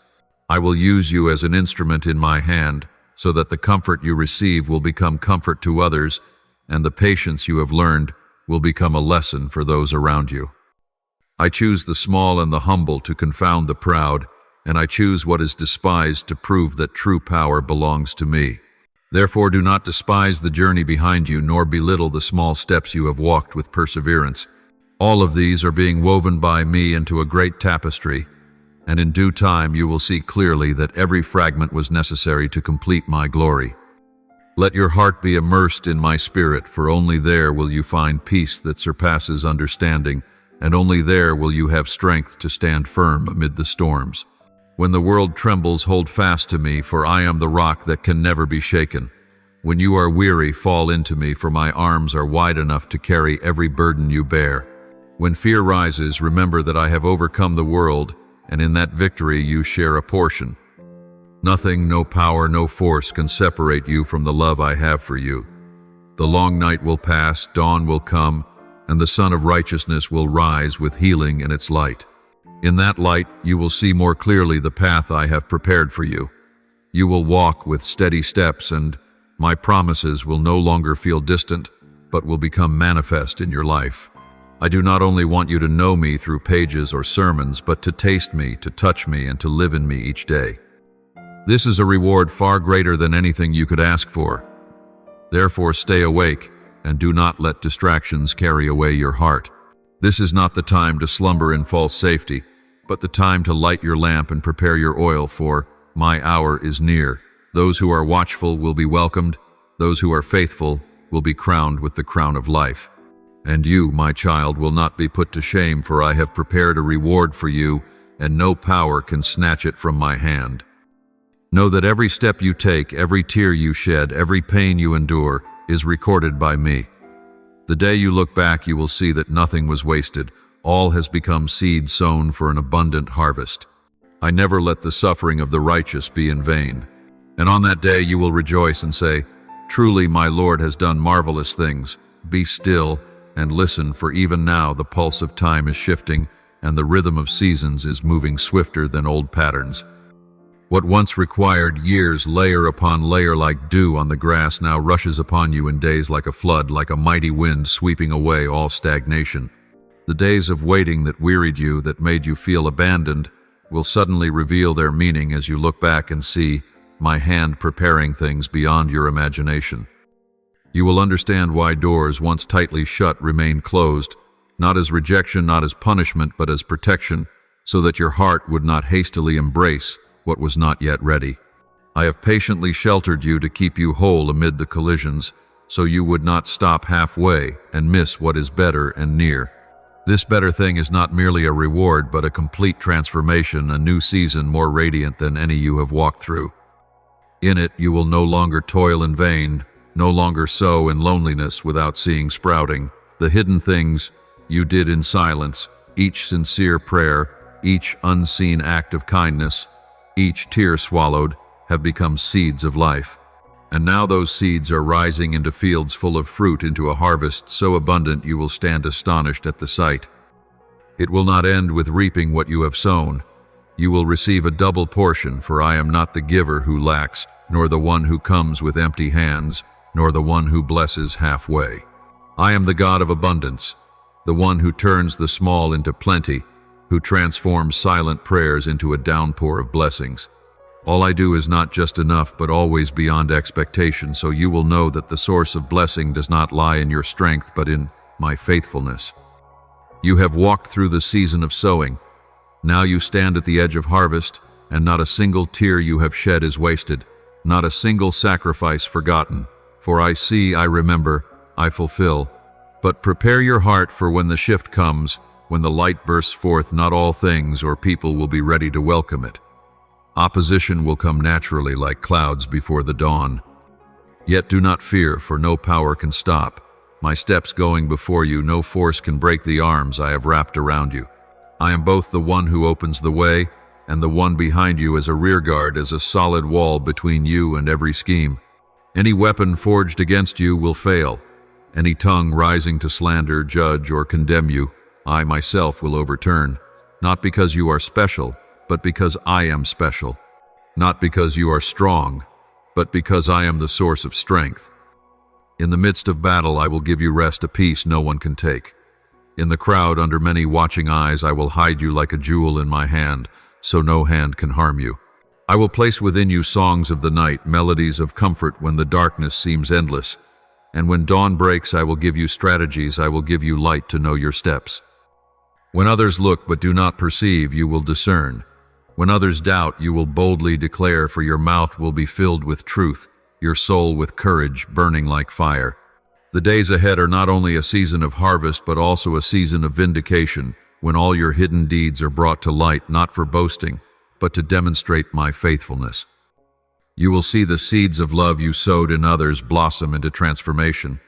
I will use you as an instrument in my hand, so that the comfort you receive will become comfort to others, and the patience you have learned will become a lesson for those around you. I choose the small and the humble to confound the proud, and I choose what is despised to prove that true power belongs to me. Therefore, do not despise the journey behind you, nor belittle the small steps you have walked with perseverance. All of these are being woven by me into a great tapestry, and in due time you will see clearly that every fragment was necessary to complete my glory. Let your heart be immersed in my spirit, for only there will you find peace that surpasses understanding, and only there will you have strength to stand firm amid the storms. When the world trembles, hold fast to me, for I am the rock that can never be shaken. When you are weary, fall into me, for my arms are wide enough to carry every burden you bear. When fear rises, remember that I have overcome the world, and in that victory you share a portion. Nothing, no power, no force can separate you from the love I have for you. The long night will pass, dawn will come, and the sun of righteousness will rise with healing in its light. In that light, you will see more clearly the path I have prepared for you. You will walk with steady steps, and my promises will no longer feel distant, but will become manifest in your life. I do not only want you to know me through pages or sermons, but to taste me, to touch me, and to live in me each day. This is a reward far greater than anything you could ask for. Therefore, stay awake, and do not let distractions carry away your heart. This is not the time to slumber in false safety, but the time to light your lamp and prepare your oil, for my hour is near. Those who are watchful will be welcomed. Those who are faithful will be crowned with the crown of life. And you, my child, will not be put to shame, for I have prepared a reward for you, and no power can snatch it from my hand. Know that every step you take, every tear you shed, every pain you endure is recorded by me. The day you look back, you will see that nothing was wasted. All has become seed sown for an abundant harvest. I never let the suffering of the righteous be in vain. And on that day you will rejoice and say, "Truly my Lord has done marvelous things." Be still and listen, for even now the pulse of time is shifting, and the rhythm of seasons is moving swifter than old patterns. What once required years, layer upon layer like dew on the grass, now rushes upon you in days like a flood, like a mighty wind sweeping away all stagnation. The days of waiting that wearied you, that made you feel abandoned, will suddenly reveal their meaning as you look back and see my hand preparing things beyond your imagination. You will understand why doors once tightly shut remain closed, not as rejection, not as punishment, but as protection, so that your heart would not hastily embrace what was not yet ready. I have patiently sheltered you to keep you whole amid the collisions, so you would not stop halfway and miss what is better and near. This better thing is not merely a reward, but a complete transformation, a new season more radiant than any you have walked through. In it, you will no longer toil in vain, no longer sow in loneliness without seeing sprouting. The hidden things you did in silence, each sincere prayer, each unseen act of kindness, each tear swallowed, have become seeds of life. And now those seeds are rising into fields full of fruit, into a harvest so abundant you will stand astonished at the sight. It will not end with reaping what you have sown. You will receive a double portion, for I am not the giver who lacks, nor the one who comes with empty hands, nor the one who blesses halfway. I am the God of abundance, the one who turns the small into plenty, who transforms silent prayers into a downpour of blessings. All I do is not just enough, but always beyond expectation, so you will know that the source of blessing does not lie in your strength, but in my faithfulness. You have walked through the season of sowing. Now you stand at the edge of harvest, and not a single tear you have shed is wasted, not a single sacrifice forgotten. For I see, I remember, I fulfill. But prepare your heart, for when the shift comes, when the light bursts forth, not all things or people will be ready to welcome it. Opposition will come naturally like clouds before the dawn. Yet do not fear, for no power can stop my steps going before you. No force can break the arms I have wrapped around you. I am both the one who opens the way and the one behind you as a rearguard, as a solid wall between you and every scheme. Any weapon forged against you will fail. Any tongue rising to slander, judge, or condemn you, I myself will overturn, not because you are special, but because I am special. Not because you are strong, but because I am the source of strength. In the midst of battle, I will give you rest, a peace no one can take. In the crowd, under many watching eyes, I will hide you like a jewel in my hand, so no hand can harm you. I will place within you songs of the night, melodies of comfort when the darkness seems endless. And when dawn breaks, I will give you strategies, I will give you light to know your steps. When others look but do not perceive, you will discern. When others doubt, you will boldly declare, for your mouth will be filled with truth, your soul with courage, burning like fire. The days ahead are not only a season of harvest, but also a season of vindication, when all your hidden deeds are brought to light, not for boasting, but to demonstrate my faithfulness. You will see the seeds of love you sowed in others blossom into transformation.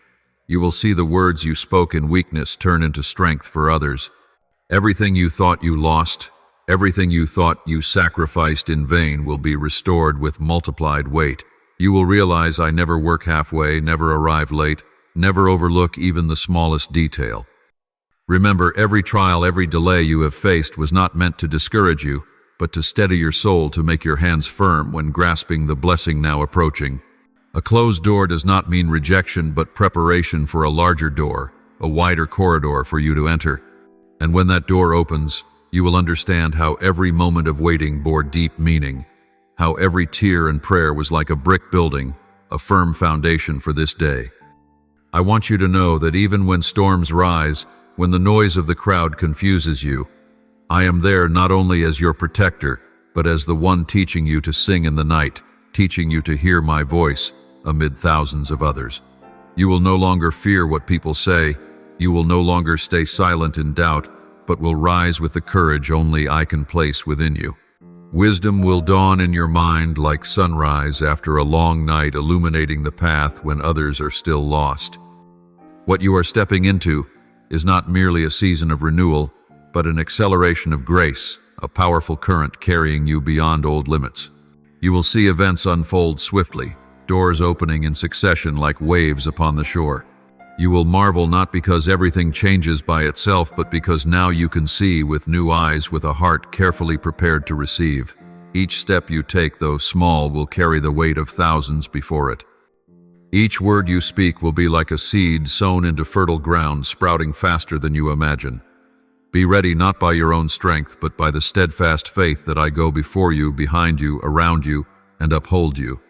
You will see the words you spoke in weakness turn into strength for others. Everything you thought you lost, everything you thought you sacrificed in vain will be restored with multiplied weight. You will realize I never work halfway, never arrive late, never overlook even the smallest detail. Remember, every trial, every delay you have faced was not meant to discourage you, but to steady your soul, to make your hands firm when grasping the blessing now approaching. A closed door does not mean rejection, but preparation for a larger door, a wider corridor for you to enter. And when that door opens, you will understand how every moment of waiting bore deep meaning, how every tear and prayer was like a brick building, a firm foundation for this day. I want you to know that even when storms rise, when the noise of the crowd confuses you, I am there not only as your protector, but as the one teaching you to sing in the night, teaching you to hear my voice amid thousands of others. You will no longer fear what people say. You will no longer stay silent in doubt, but will rise with the courage only I can place within you. Wisdom will dawn in your mind like sunrise after a long night, illuminating the path when others are still lost. What you are stepping into is not merely a season of renewal, but an acceleration of grace, a powerful current carrying you beyond old limits. You will see events unfold swiftly, doors opening in succession like waves upon the shore. You will marvel not because everything changes by itself, but because now you can see with new eyes, with a heart carefully prepared to receive. Each step you take, though small, will carry the weight of thousands before it. Each word you speak will be like a seed sown into fertile ground, sprouting faster than you imagine. Be ready not by your own strength, but by the steadfast faith that I go before you, behind you, around you, and uphold you.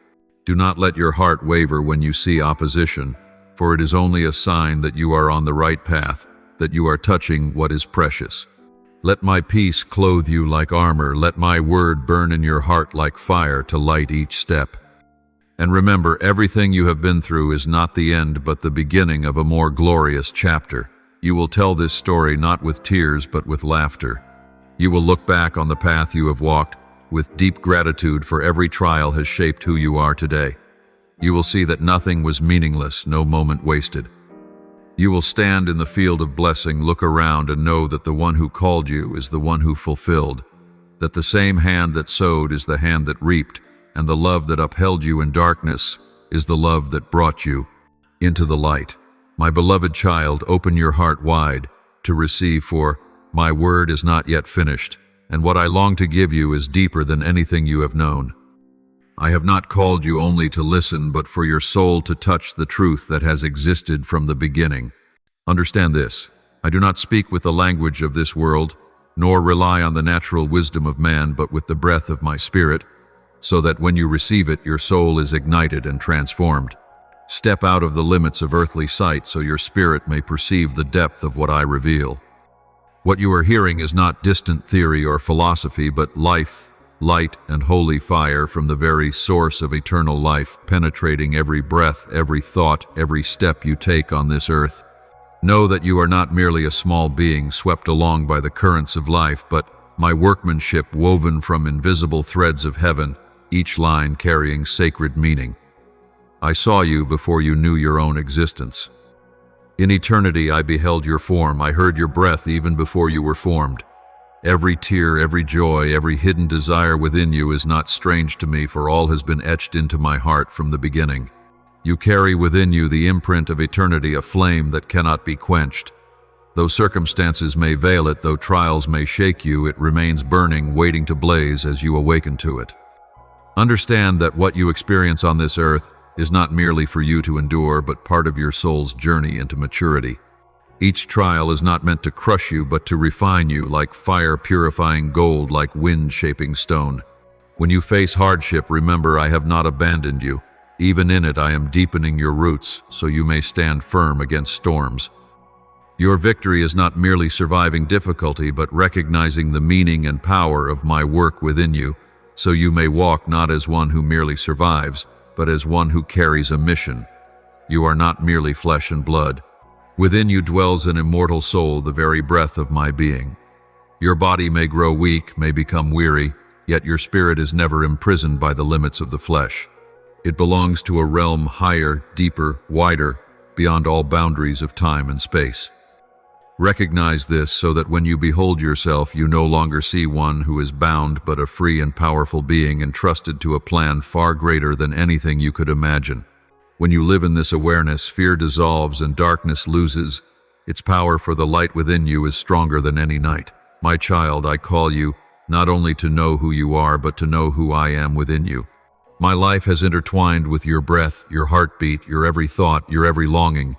Do not let your heart waver when you see opposition, for it is only a sign that you are on the right path, that you are touching what is precious. Let my peace clothe you like armor, let my word burn in your heart like fire to light each step. And remember, everything you have been through is not the end, but the beginning of a more glorious chapter. You will tell this story not with tears, but with laughter. You will look back on the path you have walked with deep gratitude, for every trial has shaped who you are today. You will see that nothing was meaningless, no moment wasted. You will stand in the field of blessing, look around, and know that the one who called you is the one who fulfilled, that the same hand that sowed is the hand that reaped, and the love that upheld you in darkness is the love that brought you into the light. My beloved child, open your heart wide to receive, for my word is not yet finished, and what I long to give you is deeper than anything you have known. I have not called you only to listen, but for your soul to touch the truth that has existed from the beginning. Understand this: I do not speak with the language of this world, nor rely on the natural wisdom of man, but with the breath of my spirit, so that when you receive it, your soul is ignited and transformed. Step out of the limits of earthly sight so your spirit may perceive the depth of what I reveal. What you are hearing is not distant theory or philosophy, but life, light, and holy fire from the very source of eternal life, penetrating every breath, every thought, every step you take on this earth. Know that you are not merely a small being swept along by the currents of life, but my workmanship woven from invisible threads of heaven, each line carrying sacred meaning. I saw you before you knew your own existence. In eternity I beheld your form, I heard your breath even before you were formed. Every tear, every joy, every hidden desire within you is not strange to me, for all has been etched into my heart from the beginning. You carry within you the imprint of eternity, a flame that cannot be quenched. Though circumstances may veil it, though trials may shake you, it remains burning, waiting to blaze as you awaken to it. Understand that what you experience on this earth is not merely for you to endure, but part of your soul's journey into maturity. Each trial is not meant to crush you, but to refine you, like fire purifying gold, like wind shaping stone. When you face hardship, remember I have not abandoned you. Even in it I am deepening your roots, so you may stand firm against storms. Your victory is not merely surviving difficulty, but recognizing the meaning and power of my work within you, so you may walk not as one who merely survives, but as one who carries a mission. You are not merely flesh and blood. Within you dwells an immortal soul, the very breath of my being. Your body may grow weak, may become weary, yet your spirit is never imprisoned by the limits of the flesh. It belongs to a realm higher, deeper, wider, beyond all boundaries of time and space. Recognize this so that when you behold yourself, you no longer see one who is bound, but a free and powerful being entrusted to a plan far greater than anything you could imagine. When you live in this awareness, fear dissolves and darkness loses its power, for the light within you is stronger than any night. My child, I call you not only to know who you are, but to know who I am within you. My life has intertwined with your breath, your heartbeat, your every thought, your every longing.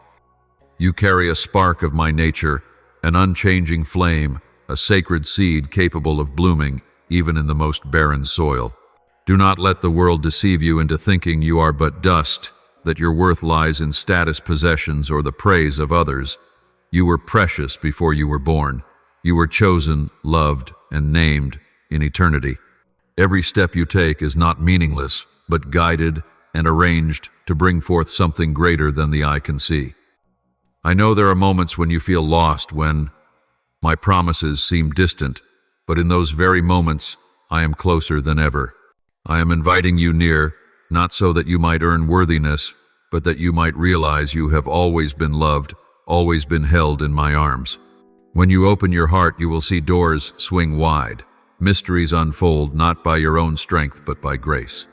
You carry a spark of my nature, an unchanging flame, a sacred seed capable of blooming even in the most barren soil. Do not let the world deceive you into thinking you are but dust, that your worth lies in status, possessions, or the praise of others. You were precious before you were born. You were chosen, loved, and named in eternity. Every step you take is not meaningless, but guided and arranged to bring forth something greater than the eye can see. I know there are moments when you feel lost, when my promises seem distant, but in those very moments, I am closer than ever. I am inviting you near, not so that you might earn worthiness, but that you might realize you have always been loved, always been held in my arms. When you open your heart, you will see doors swing wide, mysteries unfold not by your own strength, but by grace.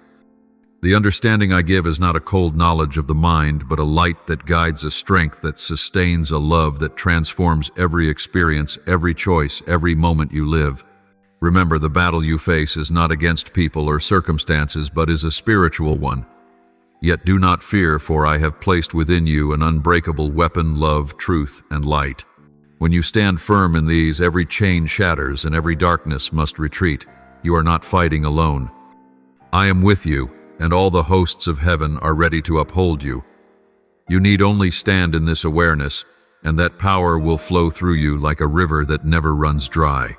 The understanding I give is not a cold knowledge of the mind, but a light that guides, a strength that sustains, a love that transforms every experience, every choice, every moment you live. Remember, the battle you face is not against people or circumstances, but is a spiritual one. Yet do not fear, for I have placed within you an unbreakable weapon: love, truth, and light. When you stand firm in these, every chain shatters and every darkness must retreat. You are not fighting alone. I am with you, and all the hosts of heaven are ready to uphold you. You need only stand in this awareness, and that power will flow through you like a river that never runs dry.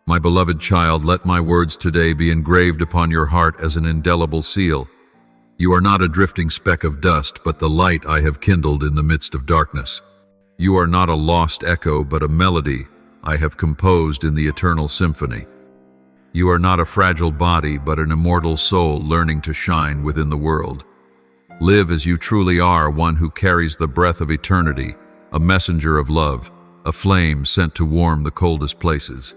My beloved child, let my words today be engraved upon your heart as an indelible seal. You are not a drifting speck of dust, but the light I have kindled in the midst of darkness. You are not a lost echo, but a melody I have composed in the eternal symphony. You are not a fragile body, but an immortal soul learning to shine within the world. Live as you truly are, one who carries the breath of eternity, a messenger of love, a flame sent to warm the coldest places.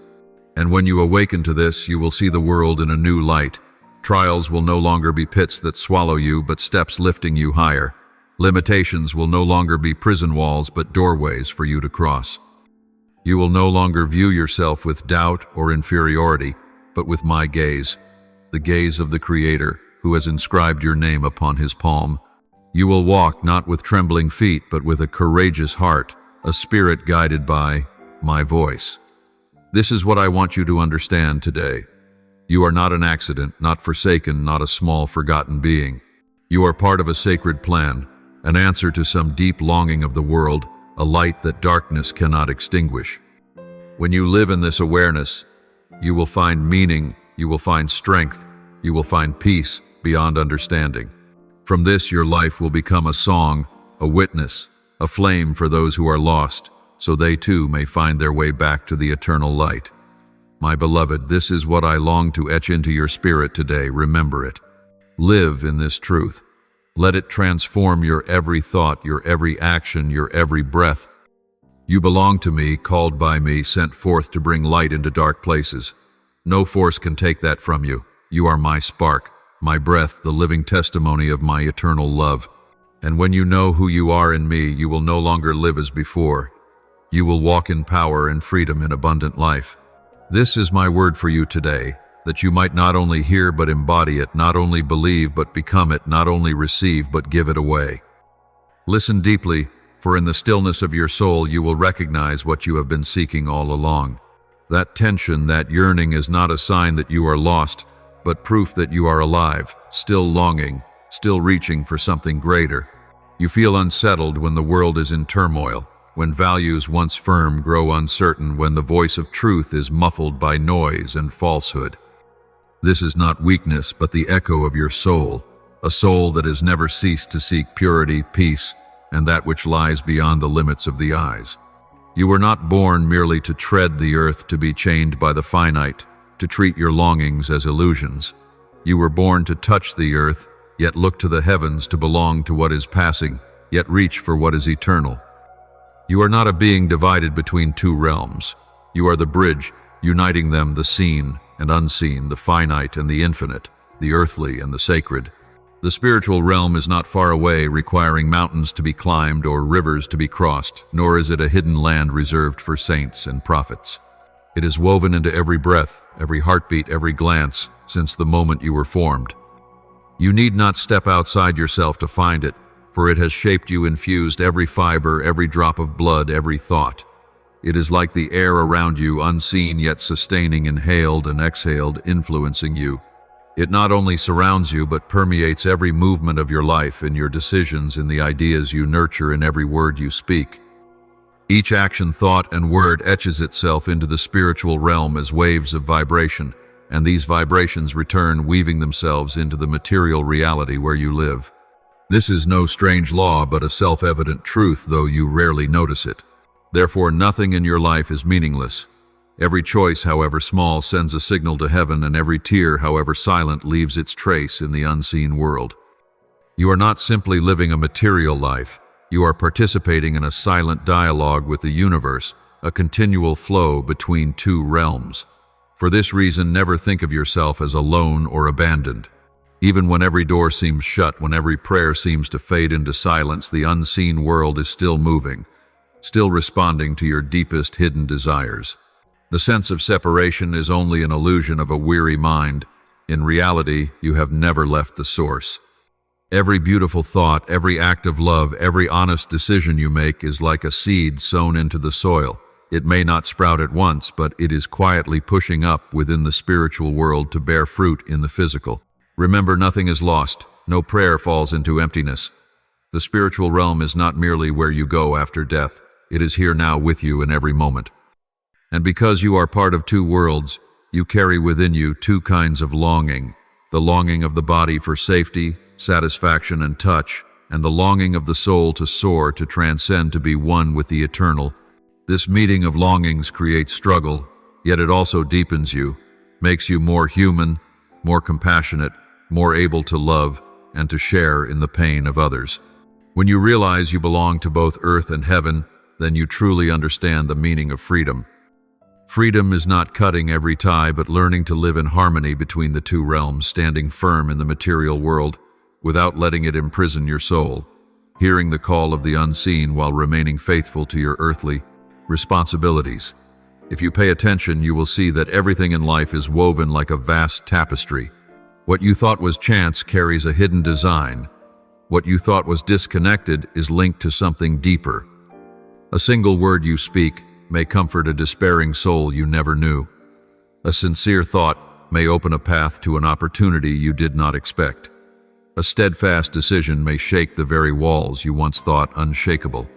And when you awaken to this, you will see the world in a new light. Trials will no longer be pits that swallow you, but steps lifting you higher. Limitations will no longer be prison walls, but doorways for you to cross. You will no longer view yourself with doubt or inferiority, but with my gaze, the gaze of the Creator, who has inscribed your name upon his palm. You will walk not with trembling feet, but with a courageous heart, a spirit guided by my voice. This is what I want you to understand today. You are not an accident, not forsaken, not a small forgotten being. You are part of a sacred plan, an answer to some deep longing of the world, a light that darkness cannot extinguish. When you live in this awareness, you will find meaning, you will find strength, you will find peace beyond understanding. From this, your life will become a song, a witness, a flame for those who are lost, so they too may find their way back to the eternal light. My beloved, this is what I long to etch into your spirit today. Remember it. Live in this truth. Let it transform your every thought, your every action, your every breath. You belong to me, called by me, sent forth to bring light into dark places. No force can take that from you. You are my spark, my breath, the living testimony of my eternal love. And when you know who you are in me, you will no longer live as before. You will walk in power and freedom in abundant life. This is my word for you today, that you might not only hear but embody it, not only believe but become it, not only receive but give it away. Listen deeply, for in the stillness of your soul you will recognize what you have been seeking all along. That tension, that yearning is not a sign that you are lost, but proof that you are alive, still longing, still reaching for something greater. You feel unsettled when the world is in turmoil, when values once firm grow uncertain, when the voice of truth is muffled by noise and falsehood. This is not weakness, but the echo of your soul, a soul that has never ceased to seek purity, peace, and that which lies beyond the limits of the eyes. You were not born merely to tread the earth, to be chained by the finite, to treat your longings as illusions. You were born to touch the earth, yet look to the heavens, to belong to what is passing, yet reach for what is eternal. You are not a being divided between two realms. You are the bridge, uniting them, the seen and unseen, the finite and the infinite, the earthly and the sacred. The spiritual realm is not far away, requiring mountains to be climbed or rivers to be crossed, nor is it a hidden land reserved for saints and prophets. It is woven into every breath, every heartbeat, every glance, since the moment you were formed. You need not step outside yourself to find it, for it has shaped you, infused every fiber, every drop of blood, every thought. It is like the air around you, unseen yet sustaining, inhaled and exhaled, influencing you. It not only surrounds you, but permeates every movement of your life, in your decisions, in the ideas you nurture, in every word you speak. Each action, thought, and word etches itself into the spiritual realm as waves of vibration, and these vibrations return, weaving themselves into the material reality where you live. This is no strange law, but a self-evident truth, though you rarely notice it. Therefore, nothing in your life is meaningless. Every choice, however small, sends a signal to heaven, and every tear, however silent, leaves its trace in the unseen world. You are not simply living a material life. You are participating in a silent dialogue with the universe, a continual flow between two realms. For this reason, never think of yourself as alone or abandoned. Even when every door seems shut, when every prayer seems to fade into silence, the unseen world is still moving, still responding to your deepest hidden desires. The sense of separation is only an illusion of a weary mind. In reality, you have never left the source. Every beautiful thought, every act of love, every honest decision you make is like a seed sown into the soil. It may not sprout at once, but it is quietly pushing up within the spiritual world to bear fruit in the physical. Remember, nothing is lost. No prayer falls into emptiness. The spiritual realm is not merely where you go after death. It is here now with you in every moment. And because you are part of two worlds, you carry within you two kinds of longing: the longing of the body for safety, satisfaction, and touch, and the longing of the soul to soar, to transcend, to be one with the eternal. This meeting of longings creates struggle, yet it also deepens you, makes you more human, more compassionate, more able to love and to share in the pain of others. When you realize you belong to both earth and heaven, then you truly understand the meaning of freedom. Freedom is not cutting every tie, but learning to live in harmony between the two realms, standing firm in the material world without letting it imprison your soul, hearing the call of the unseen while remaining faithful to your earthly responsibilities. If you pay attention, you will see that everything in life is woven like a vast tapestry. What you thought was chance carries a hidden design. What you thought was disconnected is linked to something deeper. A single word you speak, may comfort a despairing soul you never knew. A sincere thought may open a path to an opportunity you did not expect. A steadfast decision may shake the very walls you once thought unshakable.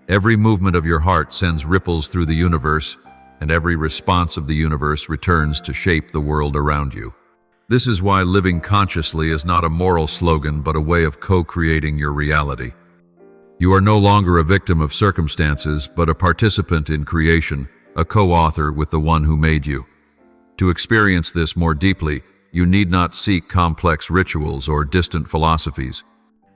Every movement of your heart sends ripples through the universe, and every response of the universe returns to shape the world around you. This is why living consciously is not a moral slogan but a way of co-creating your reality. You are no longer a victim of circumstances but a participant in creation, a co-author with the one who made you. To experience this more deeply, you need not seek complex rituals or distant philosophies.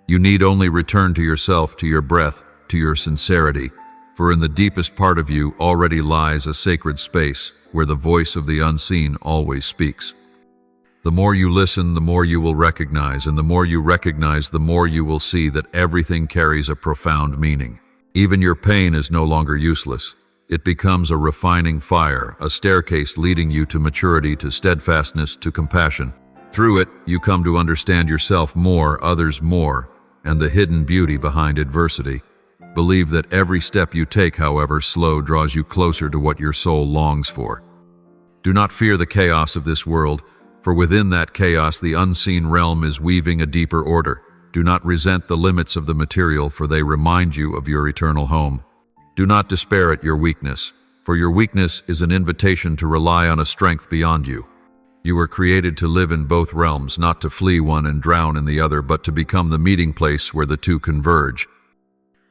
You need only return to yourself, to your breath, to your sincerity, for in the deepest part of you already lies a sacred space where the voice of the unseen always speaks. The more you listen, the more you will recognize, and the more you recognize, the more you will see that everything carries a profound meaning. Even your pain is no longer useless. It becomes a refining fire, a staircase leading you to maturity, to steadfastness, to compassion. Through it, you come to understand yourself more, others more, and the hidden beauty behind adversity. Believe that every step you take, however slow, draws you closer to what your soul longs for. Do not fear the chaos of this world, for within that chaos the unseen realm is weaving a deeper order. Do not resent the limits of the material, for they remind you of your eternal home. Do not despair at your weakness, for your weakness is an invitation to rely on a strength beyond you. You were created to live in both realms, not to flee one and drown in the other, but to become the meeting place where the two converge.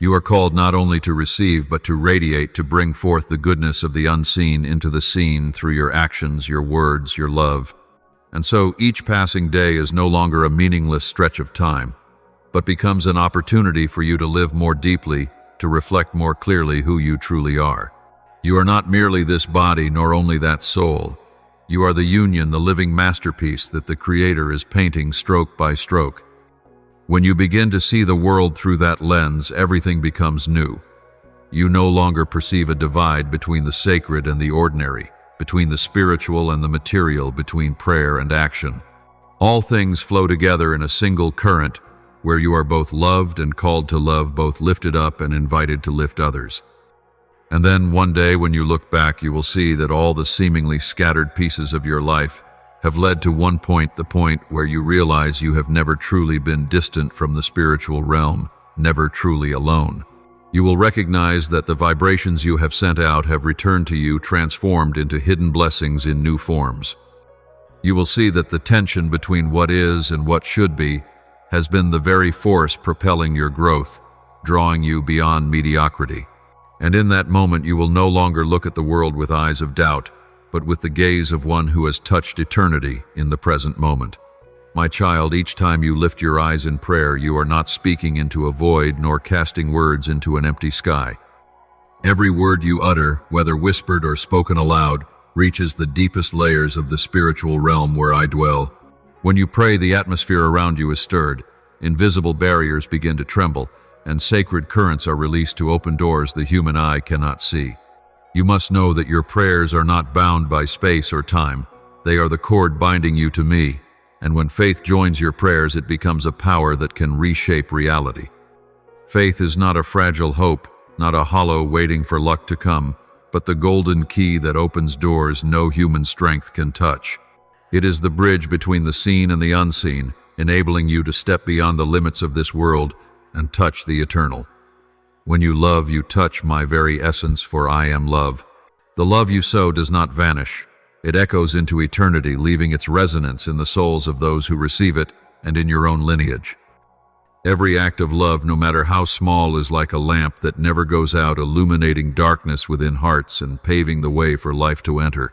You are called not only to receive, but to radiate, to bring forth the goodness of the unseen into the seen through your actions, your words, your love. And so each passing day is no longer a meaningless stretch of time, but becomes an opportunity for you to live more deeply, to reflect more clearly who you truly are. You are not merely this body, nor only that soul. You are the union, the living masterpiece that the Creator is painting stroke by stroke. When you begin to see the world through that lens, everything becomes new. You no longer perceive a divide between the sacred and the ordinary, between the spiritual and the material, between prayer and action. All things flow together in a single current, where you are both loved and called to love, both lifted up and invited to lift others. And then one day when you look back, you will see that all the seemingly scattered pieces of your life have led to one point, the point where you realize you have never truly been distant from the spiritual realm, never truly alone. You will recognize that the vibrations you have sent out have returned to you, transformed into hidden blessings in new forms. You will see that the tension between what is and what should be has been the very force propelling your growth, drawing you beyond mediocrity. And in that moment you will no longer look at the world with eyes of doubt, but with the gaze of one who has touched eternity in the present moment. My child, each time you lift your eyes in prayer, you are not speaking into a void nor casting words into an empty sky. Every word you utter, whether whispered or spoken aloud, reaches the deepest layers of the spiritual realm where I dwell. When you pray, the atmosphere around you is stirred, invisible barriers begin to tremble, and sacred currents are released to open doors the human eye cannot see. You must know that your prayers are not bound by space or time. They are the cord binding you to me, and when faith joins your prayers, it becomes a power that can reshape reality. Faith is not a fragile hope, not a hollow waiting for luck to come, but the golden key that opens doors no human strength can touch. It is the bridge between the seen and the unseen, enabling you to step beyond the limits of this world and touch the eternal. When you love, you touch my very essence, for I am love. The love you sow does not vanish. It echoes into eternity, leaving its resonance in the souls of those who receive it and in your own lineage. Every act of love, no matter how small, is like a lamp that never goes out, illuminating darkness within hearts and paving the way for life to enter.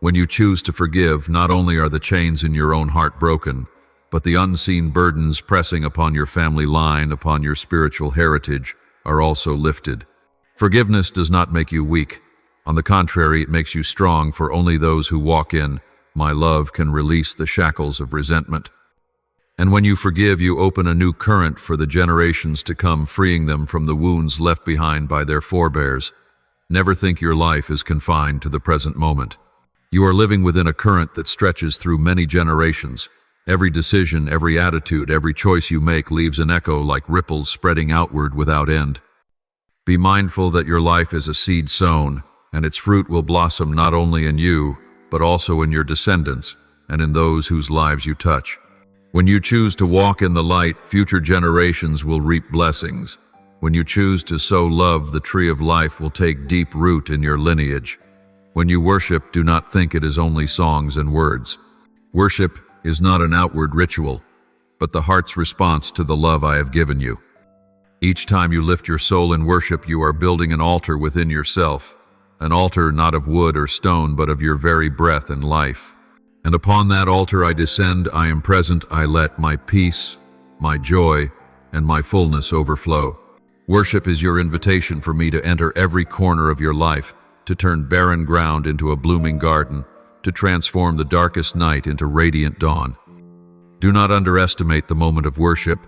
When you choose to forgive, not only are the chains in your own heart broken, but the unseen burdens pressing upon your family line, upon your spiritual heritage, are also lifted. Forgiveness does not make you weak. On the contrary, it makes you strong, for only those who walk in my love can release the shackles of resentment. And when you forgive, you open a new current for the generations to come, freeing them from the wounds left behind by their forebears. Never think your life is confined to the present moment. You are living within a current that stretches through many generations. Every decision, every attitude, every choice you make leaves an echo like ripples spreading outward without end. Be mindful that your life is a seed sown, and its fruit will blossom not only in you, but also in your descendants and in those whose lives you touch. When you choose to walk in the light, future generations will reap blessings. When you choose to sow love, the tree of life will take deep root in your lineage. When you worship, do not think it is only songs and words. Worship is not an outward ritual, but the heart's response to the love I have given you. Each time you lift your soul in worship, you are building an altar within yourself, an altar not of wood or stone, but of your very breath and life. And upon that altar I descend, I am present, I let my peace, my joy, and my fullness overflow. Worship is your invitation for me to enter every corner of your life, to turn barren ground into a blooming garden, to transform the darkest night into radiant dawn. Do not underestimate the moment of worship,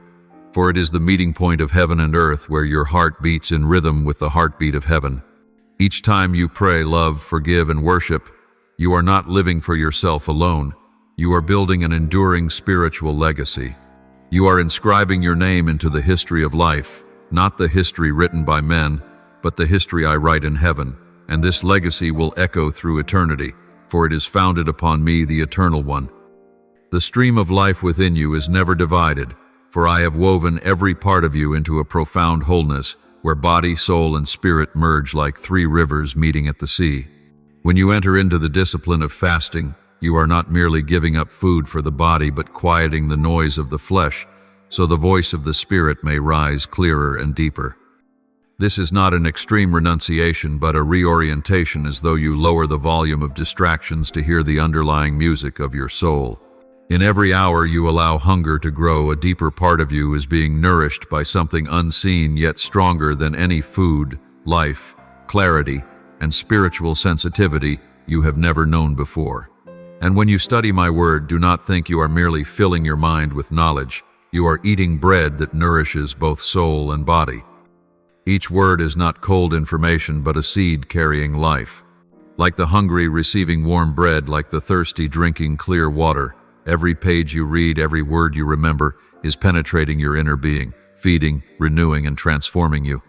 for it is the meeting point of heaven and earth where your heart beats in rhythm with the heartbeat of heaven. Each time you pray, love, forgive, and worship, you are not living for yourself alone. You are building an enduring spiritual legacy. You are inscribing your name into the history of life, not the history written by men, but the history I write in heaven, and this legacy will echo through eternity, for it is founded upon me, the Eternal One. The stream of life within you is never divided, for I have woven every part of you into a profound wholeness, where body, soul, and spirit merge like three rivers meeting at the sea. When you enter into the discipline of fasting, you are not merely giving up food for the body, but quieting the noise of the flesh, so the voice of the Spirit may rise clearer and deeper. This is not an extreme renunciation, but a reorientation, as though you lower the volume of distractions to hear the underlying music of your soul. In every hour you allow hunger to grow, a deeper part of you is being nourished by something unseen yet stronger than any food, life, clarity, and spiritual sensitivity you have never known before. And when you study my word, do not think you are merely filling your mind with knowledge. You are eating bread that nourishes both soul and body. Each word is not cold information, but a seed carrying life. Like the hungry receiving warm bread, like the thirsty drinking clear water, every page you read, every word you remember, is penetrating your inner being, feeding, renewing, and transforming you.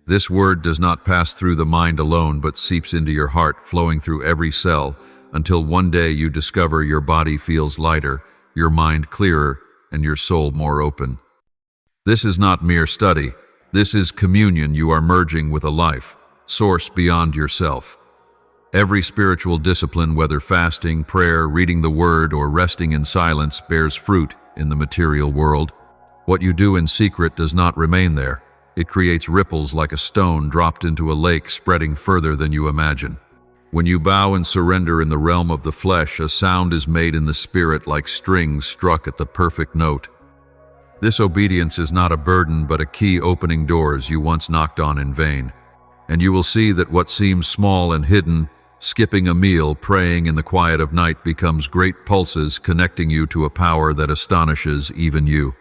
This word does not pass through the mind alone, but seeps into your heart, flowing through every cell, until one day you discover your body feels lighter, your mind clearer, and your soul more open. This is not mere study. This is communion. You are merging with a life, source beyond yourself. Every spiritual discipline, whether fasting, prayer, reading the word, or resting in silence, bears fruit in the material world. What you do in secret does not remain there. It creates ripples like a stone dropped into a lake, spreading further than you imagine. When you bow and surrender in the realm of the flesh, a sound is made in the spirit like strings struck at the perfect note. This obedience is not a burden, but a key opening doors you once knocked on in vain. And you will see that what seems small and hidden, skipping a meal, praying in the quiet of night, becomes great pulses connecting you to a power that astonishes even you.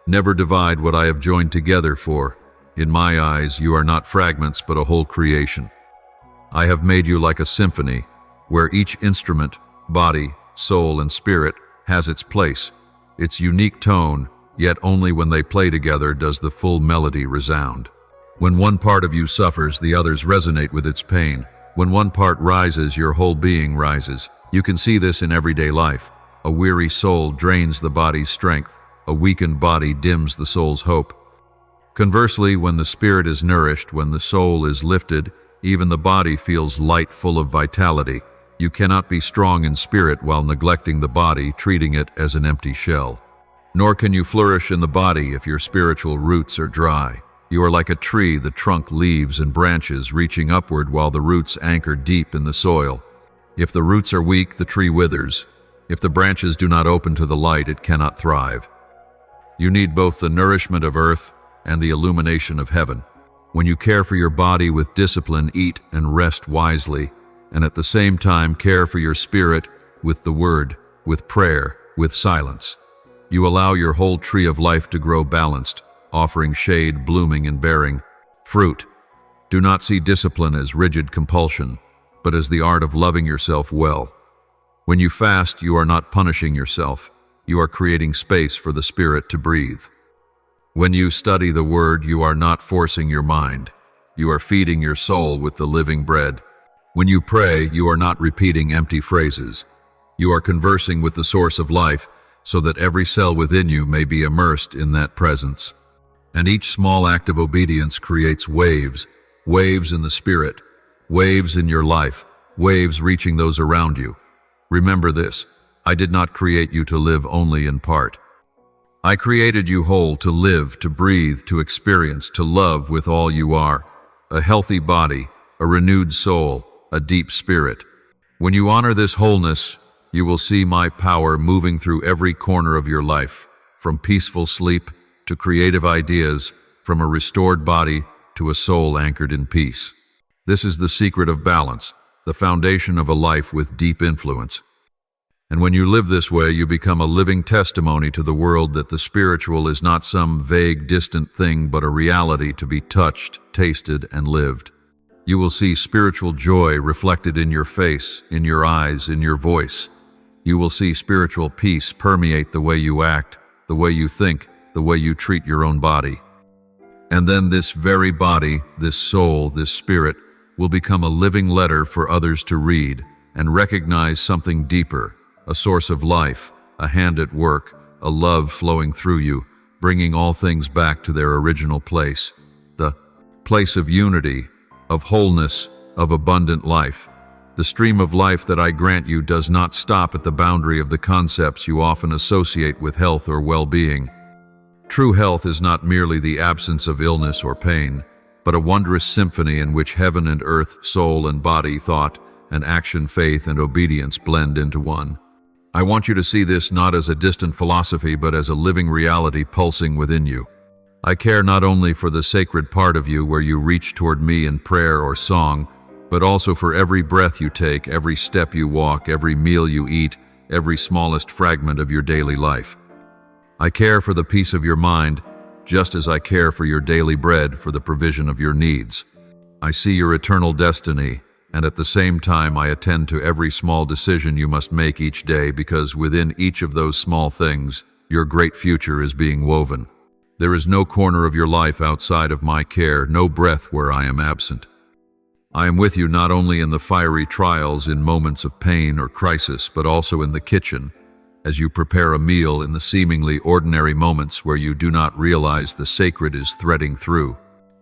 Never divide what I have joined together, for, in my eyes, you are not fragments but a whole creation. I have made you like a symphony, where each instrument, body, soul, and spirit has its place, its unique tone, yet only when they play together does the full melody resound. When one part of you suffers, the others resonate with its pain. When one part rises, your whole being rises. You can see this in everyday life. A weary soul drains the body's strength. A weakened body dims the soul's hope. Conversely, when the spirit is nourished, when the soul is lifted, even the body feels light, full of vitality. You cannot be strong in spirit while neglecting the body, treating it as an empty shell. Nor can you flourish in the body if your spiritual roots are dry. You are like a tree, the trunk, leaves, and branches reaching upward while the roots anchor deep in the soil. If the roots are weak, the tree withers. If the branches do not open to the light, it cannot thrive. You need both the nourishment of earth and the illumination of heaven. When you care for your body with discipline, eat and rest wisely, and at the same time care for your spirit with the word, with prayer, with silence. You allow your whole tree of life to grow balanced, offering shade, blooming, and bearing fruit. Do not see discipline as rigid compulsion, but as the art of loving yourself well. When you fast, you are not punishing yourself. You are creating space for the spirit to breathe. When you study the word, you are not forcing your mind. You are feeding your soul with the living bread. When you pray, you are not repeating empty phrases. You are conversing with the source of life so that every cell within you may be immersed in that presence. And each small act of obedience creates waves, waves in the spirit, waves in your life, waves reaching those around you. Remember this, I did not create you to live only in part. I created you whole, to live, to breathe, to experience, to love with all you are. A healthy body, a renewed soul, a deep spirit. When you honor this wholeness, you will see my power moving through every corner of your life, from peaceful sleep to creative ideas, from a restored body to a soul anchored in peace. This is the secret of balance, the foundation of a life with deep influence. And when you live this way, you become a living testimony to the world that the spiritual is not some vague, distant thing, but a reality to be touched, tasted, and lived. You will see spiritual joy reflected in your face, in your eyes, in your voice. You will see spiritual peace permeate the way you act, the way you think, the way you treat your own body. And then this very body, this soul, this spirit, will become a living letter for others to read and recognize something deeper, a source of life, a hand at work, a love flowing through you, bringing all things back to their original place, the place of unity, of wholeness, of abundant life. The stream of life that I grant you does not stop at the boundary of the concepts you often associate with health or well-being. True health is not merely the absence of illness or pain, but a wondrous symphony in which heaven and earth, soul and body, thought and action, faith and obedience blend into one. I want you to see this not as a distant philosophy, but as a living reality pulsing within you. I care not only for the sacred part of you where you reach toward me in prayer or song, but also for every breath you take, every step you walk, every meal you eat, every smallest fragment of your daily life. I care for the peace of your mind, just as I care for your daily bread, for the provision of your needs. I see your eternal destiny, and at the same time I attend to every small decision you must make each day, because within each of those small things, your great future is being woven. There is no corner of your life outside of my care, no breath where I am absent. I am with you not only in the fiery trials, in moments of pain or crisis, but also in the kitchen, as you prepare a meal, in the seemingly ordinary moments where you do not realize the sacred is threading through.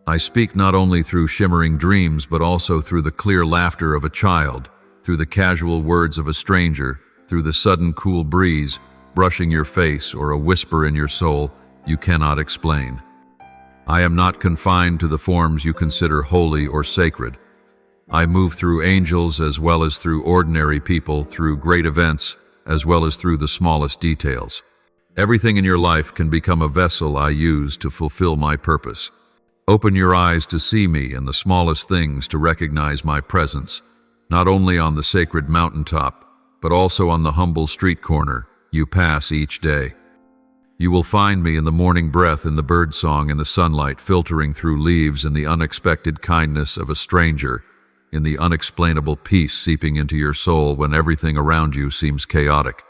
I speak not only through shimmering dreams, but also through the clear laughter of a child, through the casual words of a stranger, through the sudden cool breeze brushing your face, or a whisper in your soul you cannot explain. I am not confined to the forms you consider holy or sacred. I move through angels as well as through ordinary people, through great events as well as through the smallest details. Everything in your life can become a vessel I use to fulfill my purpose. Open your eyes to see me in the smallest things, to recognize my presence, not only on the sacred mountaintop, but also on the humble street corner you pass each day. You will find me in the morning breath, in the birdsong, in the sunlight filtering through leaves, in the unexpected kindness of a stranger, in the unexplainable peace seeping into your soul when everything around you seems chaotic.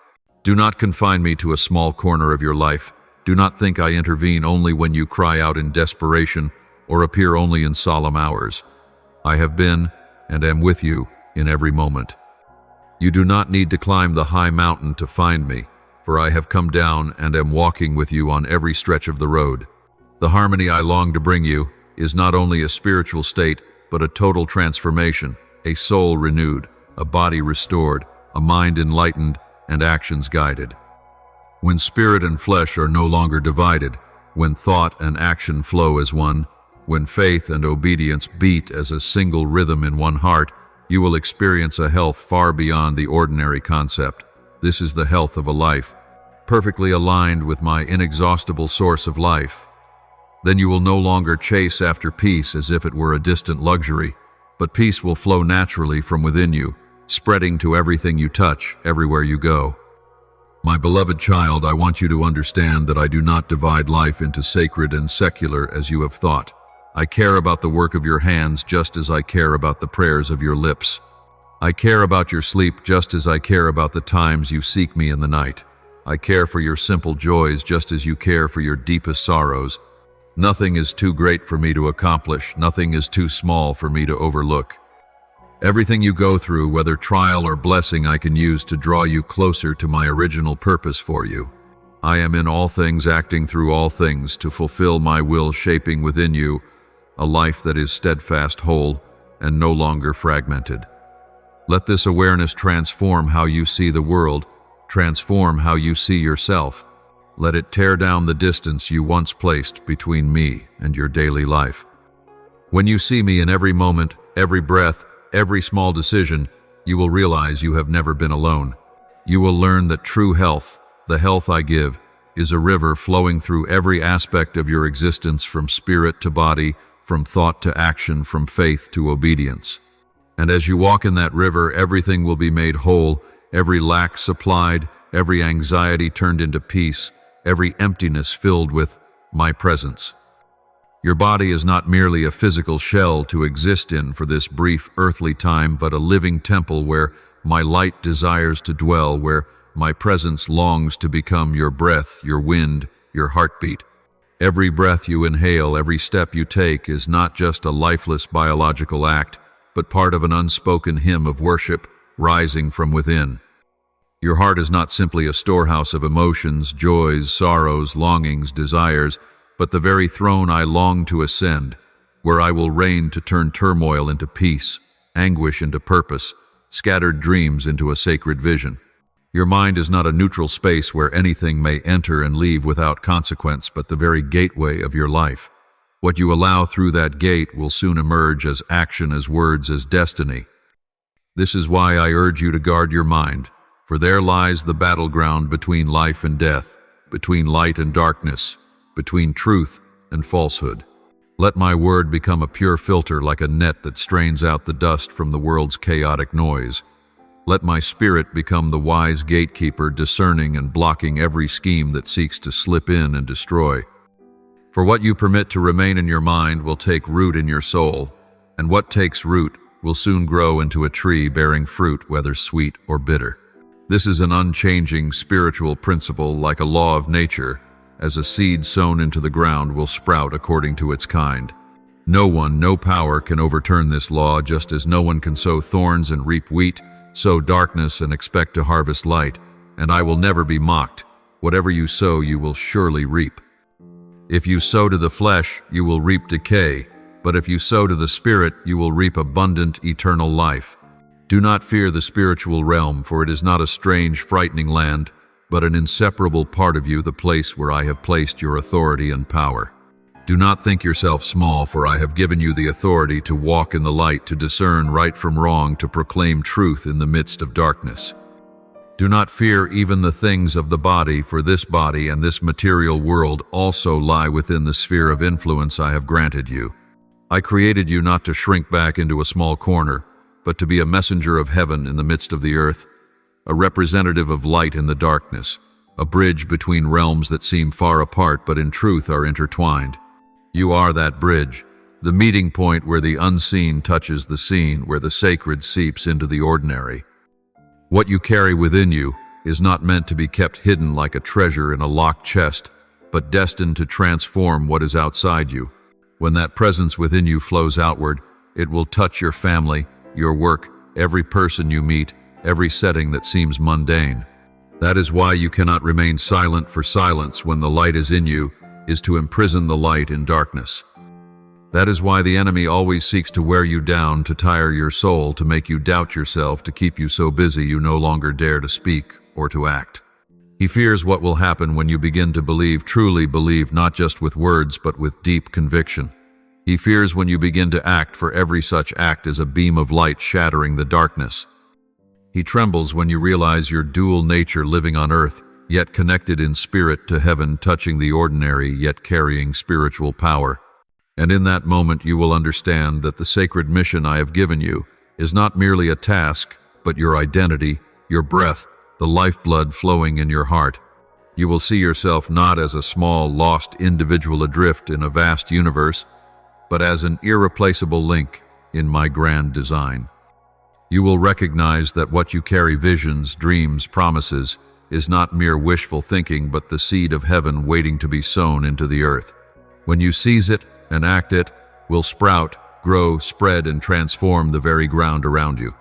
Do not confine me to a small corner of your life. Do not think I intervene only when you cry out in desperation or appear only in solemn hours. I have been and am with you in every moment. You do not need to climb the high mountain to find me, for I have come down and am walking with you on every stretch of the road. The harmony I long to bring you is not only a spiritual state, but a total transformation, a soul renewed, a body restored, a mind enlightened, and actions guided. When spirit and flesh are no longer divided, when thought and action flow as one, when faith and obedience beat as a single rhythm in one heart, you will experience a health far beyond the ordinary concept. This is the health of a life, perfectly aligned with my inexhaustible source of life. Then you will no longer chase after peace as if it were a distant luxury, but peace will flow naturally from within you, spreading to everything you touch, everywhere you go. My beloved child, I want you to understand that I do not divide life into sacred and secular as you have thought. I care about the work of your hands just as I care about the prayers of your lips. I care about your sleep just as I care about the times you seek me in the night. I care for your simple joys just as you care for your deepest sorrows. Nothing is too great for me to accomplish. Nothing is too small for me to overlook. Everything you go through, whether trial or blessing, I can use to draw you closer to my original purpose for you. I am in all things, acting through all things, to fulfill my will, shaping within you a life that is steadfast, whole, and no longer fragmented. Let this awareness transform how you see the world, transform how you see yourself. Let it tear down the distance you once placed between me and your daily life. When you see me in every moment, every breath, every small decision, you will realize you have never been alone. You will learn that true health, the health I give, is a river flowing through every aspect of your existence, from spirit to body, from thought to action, from faith to obedience. And as you walk in that river, everything will be made whole, every lack supplied, every anxiety turned into peace, every emptiness filled with my presence. Your body is not merely a physical shell to exist in for this brief earthly time, but a living temple where my light desires to dwell, where my presence longs to become your breath, your wind, your heartbeat. Every breath you inhale, every step you take is not just a lifeless biological act, but part of an unspoken hymn of worship rising from within. Your heart is not simply a storehouse of emotions, joys, sorrows, longings, desires, but the very throne I long to ascend, where I will reign to turn turmoil into peace, anguish into purpose, scattered dreams into a sacred vision. Your mind is not a neutral space where anything may enter and leave without consequence, but the very gateway of your life. What you allow through that gate will soon emerge as action, as words, as destiny. This is why I urge you to guard your mind, for there lies the battleground between life and death, between light and darkness, between truth and falsehood. Let my word become a pure filter, like a net that strains out the dust from the world's chaotic noise. Let my spirit become the wise gatekeeper, discerning and blocking every scheme that seeks to slip in and destroy. For what you permit to remain in your mind will take root in your soul, and what takes root will soon grow into a tree bearing fruit, whether sweet or bitter. This is an unchanging spiritual principle, like a law of nature. As a seed sown into the ground will sprout according to its kind. No one, no power can overturn this law, just as no one can sow thorns and reap wheat, sow darkness and expect to harvest light, and I will never be mocked. Whatever you sow, you will surely reap. If you sow to the flesh, you will reap decay, but if you sow to the Spirit, you will reap abundant, eternal life. Do not fear the spiritual realm, for it is not a strange, frightening land, but an inseparable part of you, the place where I have placed your authority and power. Do not think yourself small, for I have given you the authority to walk in the light, to discern right from wrong, to proclaim truth in the midst of darkness. Do not fear even the things of the body, for this body and this material world also lie within the sphere of influence I have granted you. I created you not to shrink back into a small corner, but to be a messenger of heaven in the midst of the earth, a representative of light in the darkness, a bridge between realms that seem far apart but in truth are intertwined. You are that bridge, the meeting point where the unseen touches the seen, where the sacred seeps into the ordinary. What you carry within you is not meant to be kept hidden like a treasure in a locked chest, but destined to transform what is outside you. When that presence within you flows outward, it will touch your family, your work, every person you meet, every setting that seems mundane. That is why you cannot remain silent, for silence, when the light is in you, is to imprison the light in darkness. That is why the enemy always seeks to wear you down, to tire your soul, to make you doubt yourself, to keep you so busy you no longer dare to speak or to act. He fears what will happen when you begin to believe, truly believe, not just with words but with deep conviction. He fears when you begin to act, for every such act is a beam of light shattering the darkness. He trembles when you realize your dual nature, living on earth, yet connected in spirit to heaven, touching the ordinary, yet carrying spiritual power. And in that moment you will understand that the sacred mission I have given you is not merely a task, but your identity, your breath, the lifeblood flowing in your heart. You will see yourself not as a small, lost individual adrift in a vast universe, but as an irreplaceable link in my grand design. You will recognize that what you carry, visions, dreams, promises, is not mere wishful thinking, but the seed of heaven waiting to be sown into the earth. When you seize it and act it, will sprout, grow, spread, and transform the very ground around you.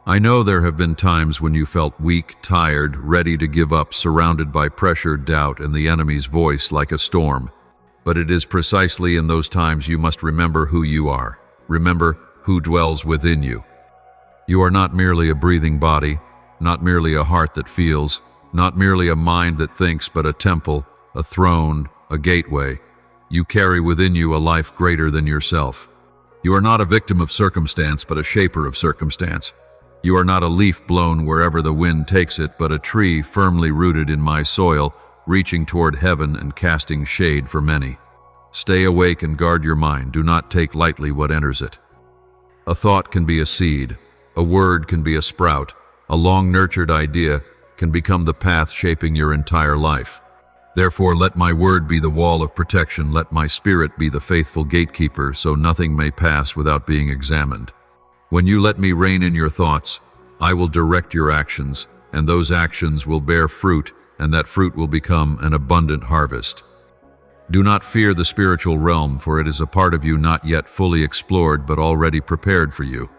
I know there have been times when you felt weak, tired, ready to give up, surrounded by pressure, doubt, and the enemy's voice like a storm. But it is precisely in those times you must remember who you are. Remember who dwells within you. You are not merely a breathing body, not merely a heart that feels, not merely a mind that thinks, but a temple, a throne, a gateway. You carry within you a life greater than yourself. You are not a victim of circumstance, but a shaper of circumstance. You are not a leaf blown wherever the wind takes it, but a tree firmly rooted in my soil, reaching toward heaven and casting shade for many. Stay awake and guard your mind. Do not take lightly what enters it. A thought can be a seed. A word can be a sprout. A long-nurtured idea can become the path shaping your entire life. Therefore, let my word be the wall of protection. Let my spirit be the faithful gatekeeper, so nothing may pass without being examined. When you let me reign in your thoughts, I will direct your actions, and those actions will bear fruit, and that fruit will become an abundant harvest. Do not fear the spiritual realm, for it is a part of you not yet fully explored but already prepared for you.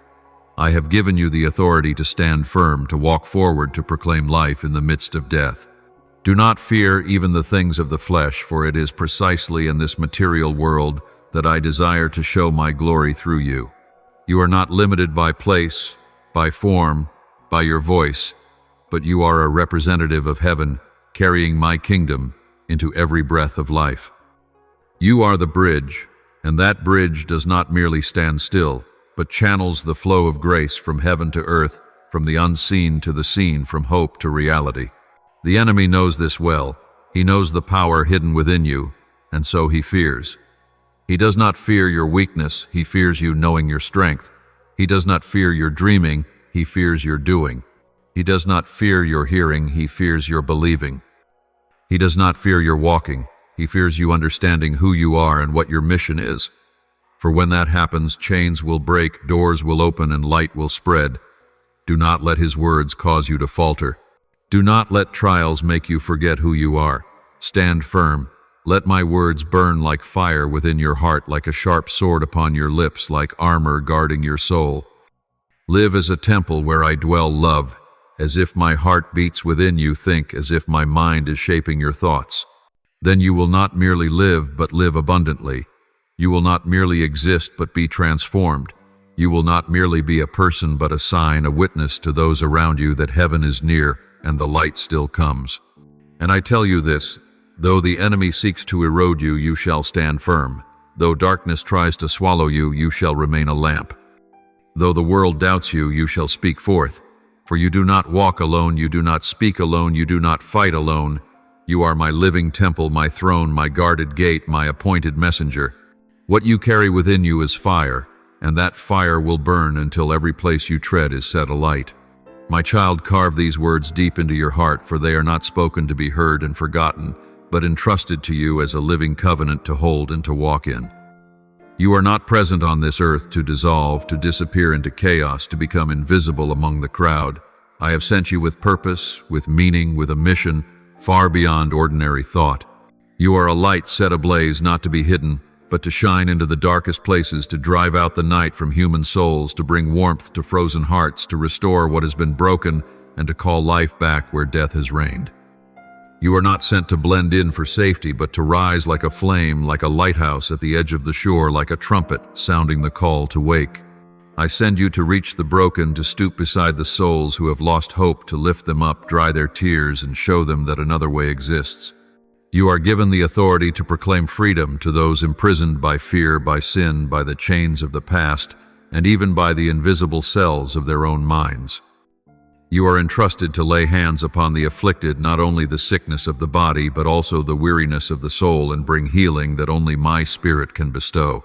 I have given you the authority to stand firm, to walk forward, to proclaim life in the midst of death. Do not fear even the things of the flesh, for it is precisely in this material world that I desire to show my glory through you. You are not limited by place, by form, by your voice, but you are a representative of heaven, carrying my kingdom into every breath of life. You are the bridge, and that bridge does not merely stand still, but channels the flow of grace from heaven to earth, from the unseen to the seen, from hope to reality. The enemy knows this well. He knows the power hidden within you, and so he fears. He does not fear your weakness, he fears you knowing your strength. He does not fear your dreaming, he fears your doing. He does not fear your hearing, he fears your believing. He does not fear your walking, he fears you understanding who you are and what your mission is. For when that happens, chains will break, doors will open, and light will spread. Do not let his words cause you to falter. Do not let trials make you forget who you are. Stand firm. Let my words burn like fire within your heart, like a sharp sword upon your lips, like armor guarding your soul. Live as a temple where I dwell, love, as if my heart beats within you. Think as if my mind is shaping your thoughts. Then you will not merely live, but live abundantly. You will not merely exist, but be transformed. You will not merely be a person, but a sign, a witness to those around you that heaven is near and the light still comes. And I tell you this, though the enemy seeks to erode you, you shall stand firm. Though darkness tries to swallow you, you shall remain a lamp. Though the world doubts you, you shall speak forth. For you do not walk alone, you do not speak alone, you do not fight alone. You are my living temple, my throne, my guarded gate, my appointed messenger. What you carry within you is fire, and that fire will burn until every place you tread is set alight. My child, carve these words deep into your heart, for they are not spoken to be heard and forgotten, but entrusted to you as a living covenant to hold and to walk in. You are not present on this earth to dissolve, to disappear into chaos, to become invisible among the crowd. I have sent you with purpose, with meaning, with a mission, far beyond ordinary thought. You are a light set ablaze, not to be hidden, but to shine into the darkest places, to drive out the night from human souls, to bring warmth to frozen hearts, to restore what has been broken, and to call life back where death has reigned. You are not sent to blend in for safety, but to rise like a flame, like a lighthouse at the edge of the shore, like a trumpet sounding the call to wake. I send you to reach the broken, to stoop beside the souls who have lost hope, to lift them up, dry their tears, and show them that another way exists. You are given the authority to proclaim freedom to those imprisoned by fear, by sin, by the chains of the past, and even by the invisible cells of their own minds. You are entrusted to lay hands upon the afflicted, not only the sickness of the body, but also the weariness of the soul, and bring healing that only my Spirit can bestow.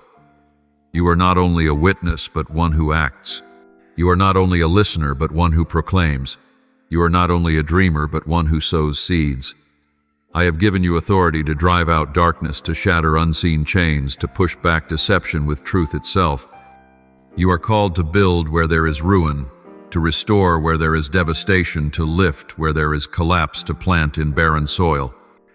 You are not only a witness, but one who acts. You are not only a listener, but one who proclaims. You are not only a dreamer, but one who sows seeds. I have given you authority to drive out darkness, to shatter unseen chains, to push back deception with truth itself. You are called to build where there is ruin, to restore where there is devastation, to lift where there is collapse, to plant in barren soil.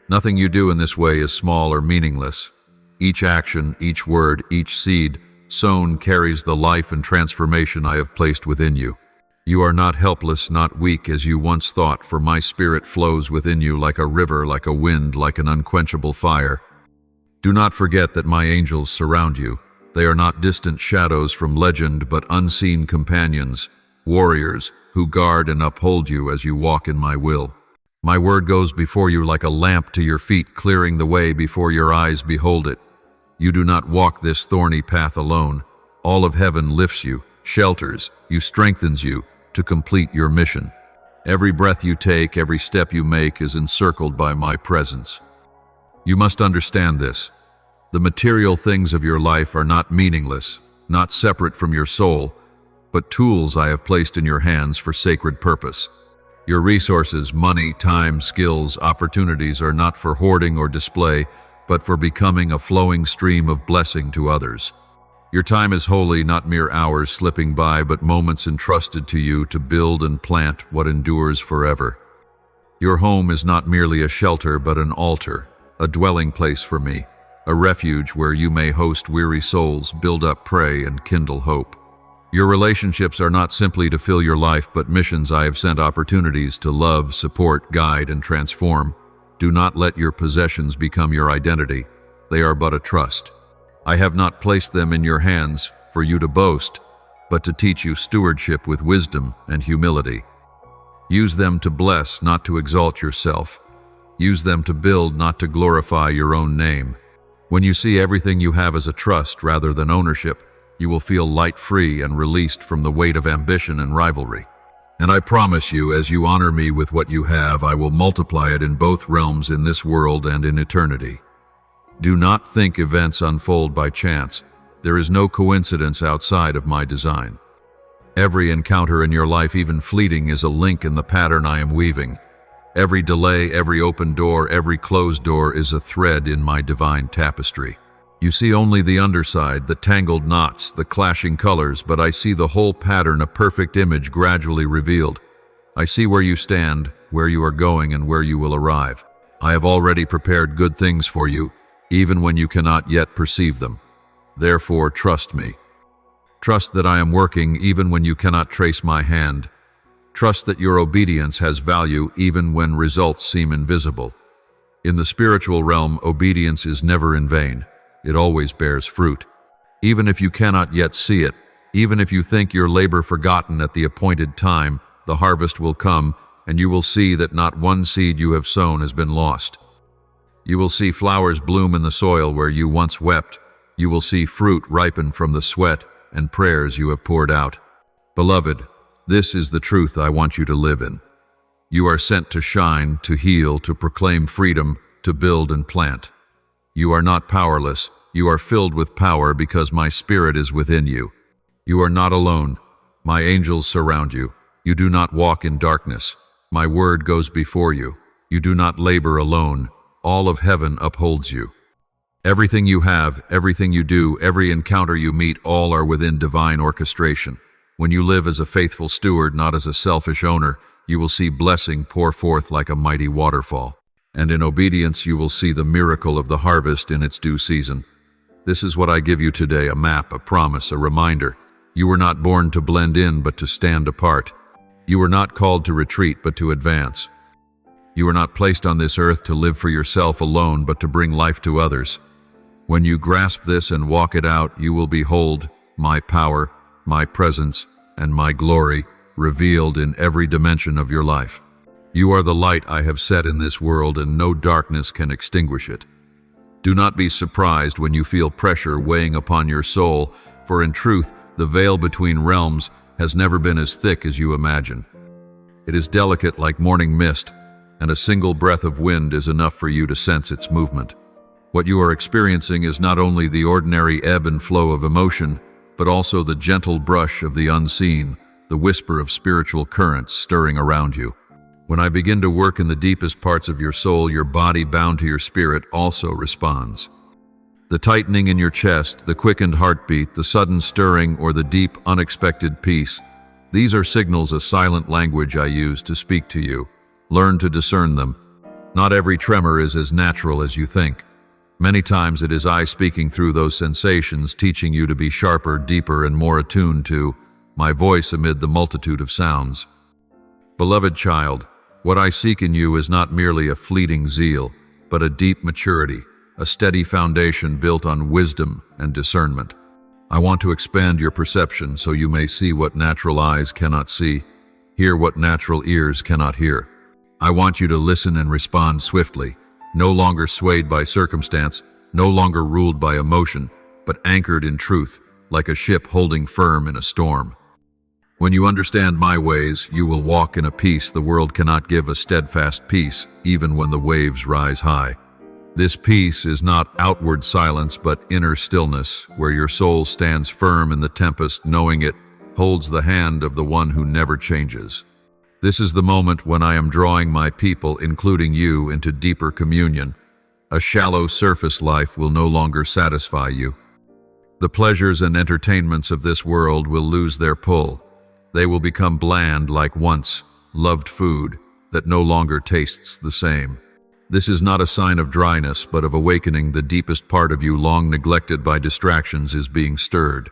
Nothing you do in this way is small or meaningless. Each action, each word, each seed sown carries the life and transformation I have placed within you. You are not helpless, not weak as you once thought, for my spirit flows within you like a river, like a wind, like an unquenchable fire. Do not forget that my angels surround you. They are not distant shadows from legend, but unseen companions, warriors who guard and uphold you as you walk in my will. My word goes before you like a lamp to your feet, clearing the way before your eyes behold it. You do not walk this thorny path alone. All of heaven lifts you, shelters you, strengthens you to complete your mission. Every breath you take, every step you make is encircled by my presence. You must understand this. The material things of your life are not meaningless, not separate from your soul, but tools I have placed in your hands for sacred purpose. Your resources, money, time, skills, opportunities are not for hoarding or display, but for becoming a flowing stream of blessing to others. Your time is holy, not mere hours slipping by, but moments entrusted to you to build and plant what endures forever. Your home is not merely a shelter, but an altar, a dwelling place for me, a refuge where you may host weary souls, build up, pray, and kindle hope. Your relationships are not simply to fill your life, but missions I have sent, opportunities to love, support, guide, and transform. Do not let your possessions become your identity. They are but a trust. I have not placed them in your hands for you to boast, but to teach you stewardship with wisdom and humility. Use them to bless, not to exalt yourself. Use them to build, not to glorify your own name. When you see everything you have as a trust rather than ownership, you will feel light-free and released from the weight of ambition and rivalry. And I promise you, as you honor me with what you have, I will multiply it in both realms, in this world and in eternity. Do not think events unfold by chance. There is no coincidence outside of my design. Every encounter in your life, even fleeting, is a link in the pattern I am weaving. Every delay, every open door, every closed door is a thread in my divine tapestry. You see only the underside, the tangled knots, the clashing colors, but I see the whole pattern, a perfect image gradually revealed. I see where you stand, where you are going, and where you will arrive. I have already prepared good things for you, even when you cannot yet perceive them. Therefore, trust me. Trust that I am working even when you cannot trace my hand. Trust that your obedience has value even when results seem invisible. In the spiritual realm, obedience is never in vain. It always bears fruit. Even if you cannot yet see it, even if you think your labor forgotten at the appointed time, the harvest will come, and you will see that not one seed you have sown has been lost. You will see flowers bloom in the soil where you once wept. You will see fruit ripen from the sweat and prayers you have poured out. Beloved, this is the truth I want you to live in. You are sent to shine, to heal, to proclaim freedom, to build and plant. You are not powerless. You are filled with power because my spirit is within you. You are not alone. My angels surround you. You do not walk in darkness. My word goes before you. You do not labor alone. All of heaven upholds you. Everything you have, everything you do, every encounter you meet, all are within divine orchestration. When you live as a faithful steward, not as a selfish owner, you will see blessing pour forth like a mighty waterfall. And in obedience you will see the miracle of the harvest in its due season. This is what I give you today, a map, a promise, a reminder. You were not born to blend in, but to stand apart. You were not called to retreat, but to advance. You were not placed on this earth to live for yourself alone, but to bring life to others. When you grasp this and walk it out, you will behold my power, my presence, and my glory revealed in every dimension of your life. You are the light I have set in this world, and no darkness can extinguish it. Do not be surprised when you feel pressure weighing upon your soul, for in truth, the veil between realms has never been as thick as you imagine. It is delicate like morning mist, and a single breath of wind is enough for you to sense its movement. What you are experiencing is not only the ordinary ebb and flow of emotion, but also the gentle brush of the unseen, the whisper of spiritual currents stirring around you. When I begin to work in the deepest parts of your soul, your body bound to your spirit also responds. The tightening in your chest, the quickened heartbeat, the sudden stirring, or the deep, unexpected peace, these are signals, a silent language I use to speak to you. Learn to discern them. Not every tremor is as natural as you think. Many times it is I speaking through those sensations, teaching you to be sharper, deeper, and more attuned to my voice amid the multitude of sounds. Beloved child, what I seek in you is not merely a fleeting zeal, but a deep maturity, a steady foundation built on wisdom and discernment. I want to expand your perception so you may see what natural eyes cannot see, hear what natural ears cannot hear. I want you to listen and respond swiftly, no longer swayed by circumstance, no longer ruled by emotion, but anchored in truth, like a ship holding firm in a storm. When you understand my ways, you will walk in a peace the world cannot give, a steadfast peace, even when the waves rise high. This peace is not outward silence, but inner stillness, where your soul stands firm in the tempest, knowing it holds the hand of the one who never changes. This is the moment when I am drawing my people, including you, into deeper communion. A shallow surface life will no longer satisfy you. The pleasures and entertainments of this world will lose their pull. They will become bland like once loved food that no longer tastes the same. This is not a sign of dryness, but of awakening. The deepest part of you, long neglected by distractions, is being stirred.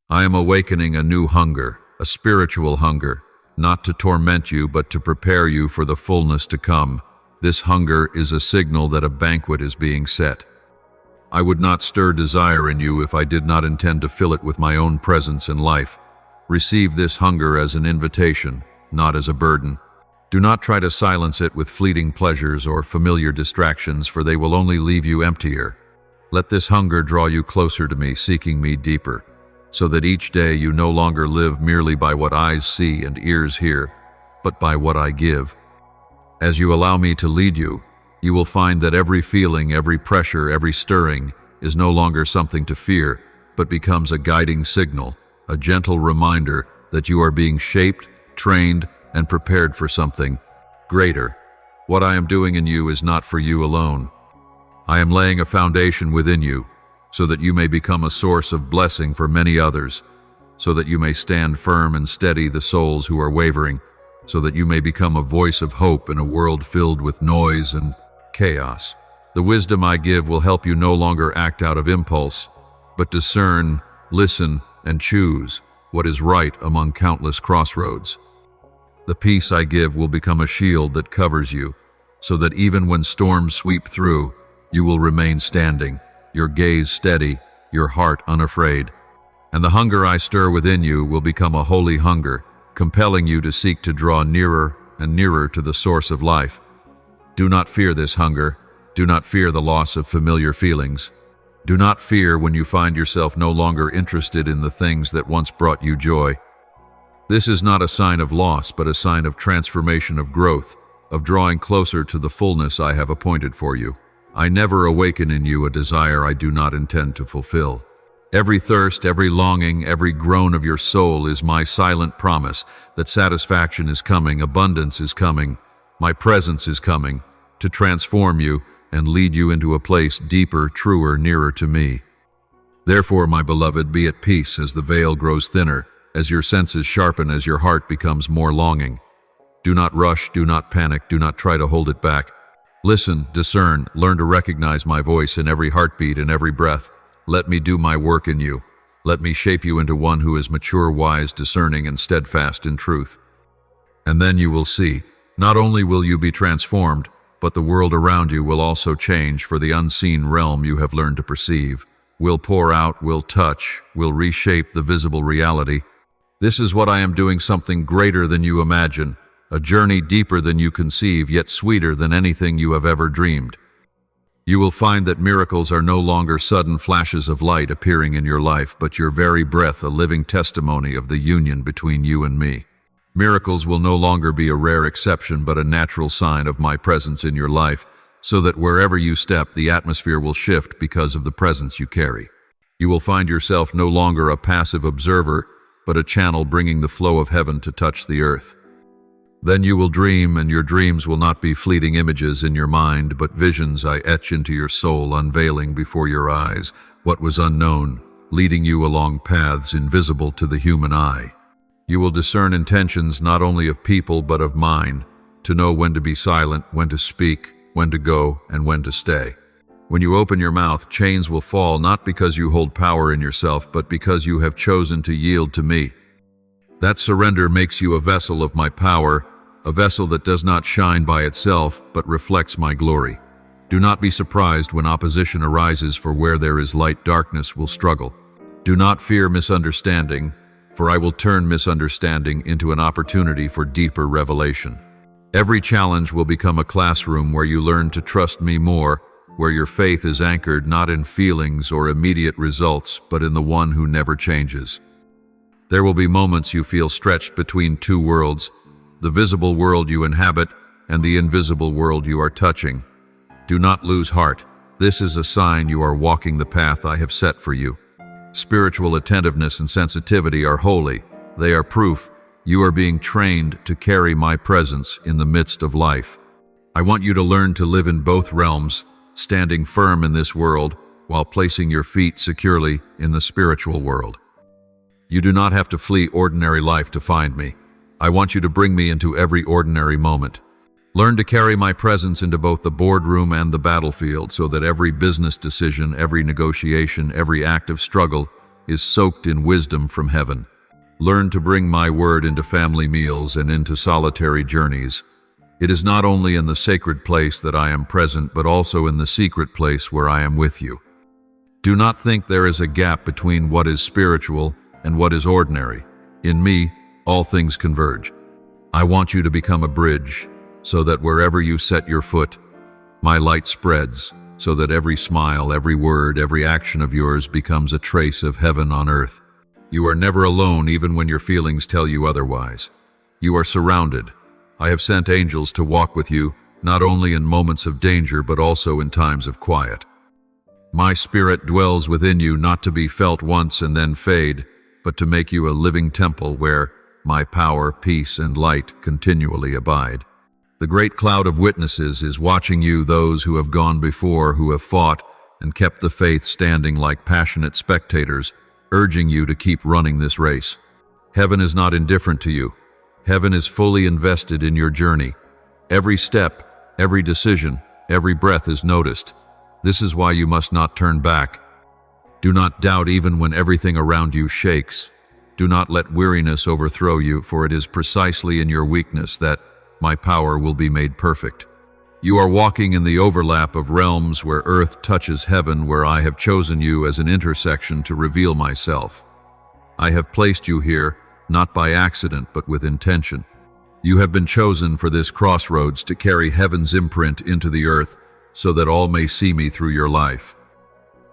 I am awakening a new hunger, a spiritual hunger, not to torment you, but to prepare you for the fullness to come. This hunger is a signal that a banquet is being set. I would not stir desire in you if I did not intend to fill it with my own presence and life. Receive this hunger as an invitation, not as a burden. Do not try to silence it with fleeting pleasures or familiar distractions, for they will only leave you emptier. Let this hunger draw you closer to me, seeking me deeper, so that each day you no longer live merely by what eyes see and ears hear, but by what I give. As you allow me to lead you, you will find that every feeling, every pressure, every stirring is no longer something to fear, but becomes a guiding signal, a gentle reminder that you are being shaped, trained, and prepared for something greater. What I am doing in you is not for you alone. I am laying a foundation within you, so that you may become a source of blessing for many others, so that you may stand firm and steady the souls who are wavering, so that you may become a voice of hope in a world filled with noise and chaos. The wisdom I give will help you no longer act out of impulse, but discern, listen, and choose what is right among countless crossroads. The peace I give will become a shield that covers you, so that even when storms sweep through, you will remain standing, your gaze steady, your heart unafraid. And the hunger I stir within you will become a holy hunger, compelling you to seek to draw nearer and nearer to the source of life. Do not fear this hunger. Do not fear the loss of familiar feelings. Do not fear when you find yourself no longer interested in the things that once brought you joy. This is not a sign of loss, but a sign of transformation, of growth, of drawing closer to the fullness I have appointed for you. I never awaken in you a desire I do not intend to fulfill. Every thirst, every longing, every groan of your soul is my silent promise that satisfaction is coming, abundance is coming, my presence is coming, to transform you and lead you into a place deeper, truer, nearer to me. Therefore, my beloved, be at peace as the veil grows thinner, as your senses sharpen, as your heart becomes more longing. Do not rush, do not panic, do not try to hold it back. Listen, discern, learn to recognize my voice in every heartbeat and every breath. Let me do my work in you. Let me shape you into one who is mature, wise, discerning, and steadfast in truth. And then you will see, not only will you be transformed, but the world around you will also change, for the unseen realm you have learned to perceive will pour out, will touch, will reshape the visible reality. This is what I am doing, something greater than you imagine, a journey deeper than you conceive, yet sweeter than anything you have ever dreamed. You will find that miracles are no longer sudden flashes of light appearing in your life, but your very breath, a living testimony of the union between you and me. Miracles will no longer be a rare exception, but a natural sign of my presence in your life, so that wherever you step, the atmosphere will shift because of the presence you carry. You will find yourself no longer a passive observer, but a channel bringing the flow of heaven to touch the earth. Then you will dream, and your dreams will not be fleeting images in your mind, but visions I etch into your soul, unveiling before your eyes what was unknown, leading you along paths invisible to the human eye. You will discern intentions not only of people but of mine, to know when to be silent, when to speak, when to go, and when to stay. When you open your mouth, chains will fall, not because you hold power in yourself, but because you have chosen to yield to me. That surrender makes you a vessel of my power, a vessel that does not shine by itself, but reflects my glory. Do not be surprised when opposition arises, for where there is light, darkness will struggle. Do not fear misunderstanding, for I will turn misunderstanding into an opportunity for deeper revelation. Every challenge will become a classroom where you learn to trust me more, where your faith is anchored not in feelings or immediate results, but in the one who never changes. There will be moments you feel stretched between two worlds, the visible world you inhabit and the invisible world you are touching. Do not lose heart. This is a sign you are walking the path I have set for you. Spiritual attentiveness and sensitivity are holy. They are proof you are being trained to carry my presence in the midst of life. I want you to learn to live in both realms, standing firm in this world while placing your feet securely in the spiritual world. You do not have to flee ordinary life to find me. I want you to bring me into every ordinary moment. Learn to carry my presence into both the boardroom and the battlefield, so that every business decision, every negotiation, every act of struggle is soaked in wisdom from heaven. Learn to bring my word into family meals and into solitary journeys. It is not only in the sacred place that I am present, but also in the secret place where I am with you. Do not think there is a gap between what is spiritual and what is ordinary. In me, all things converge. I want you to become a bridge, so that wherever you set your foot, my light spreads, so that every smile, every word, every action of yours becomes a trace of heaven on earth. You are never alone, even when your feelings tell you otherwise. You are surrounded. I have sent angels to walk with you, not only in moments of danger, but also in times of quiet. My spirit dwells within you, not to be felt once and then fade, but to make you a living temple where my power, peace, and light continually abide. The great cloud of witnesses is watching you, those who have gone before, who have fought and kept the faith standing like passionate spectators, urging you to keep running this race. Heaven is not indifferent to you. Heaven is fully invested in your journey. Every step, every decision, every breath is noticed. This is why you must not turn back. Do not doubt even when everything around you shakes. Do not let weariness overthrow you, for it is precisely in your weakness that my power will be made perfect. You are walking in the overlap of realms where earth touches heaven, where I have chosen you as an intersection to reveal myself. I have placed you here, not by accident, but with intention. You have been chosen for this crossroads to carry heaven's imprint into the earth, so that all may see me through your life.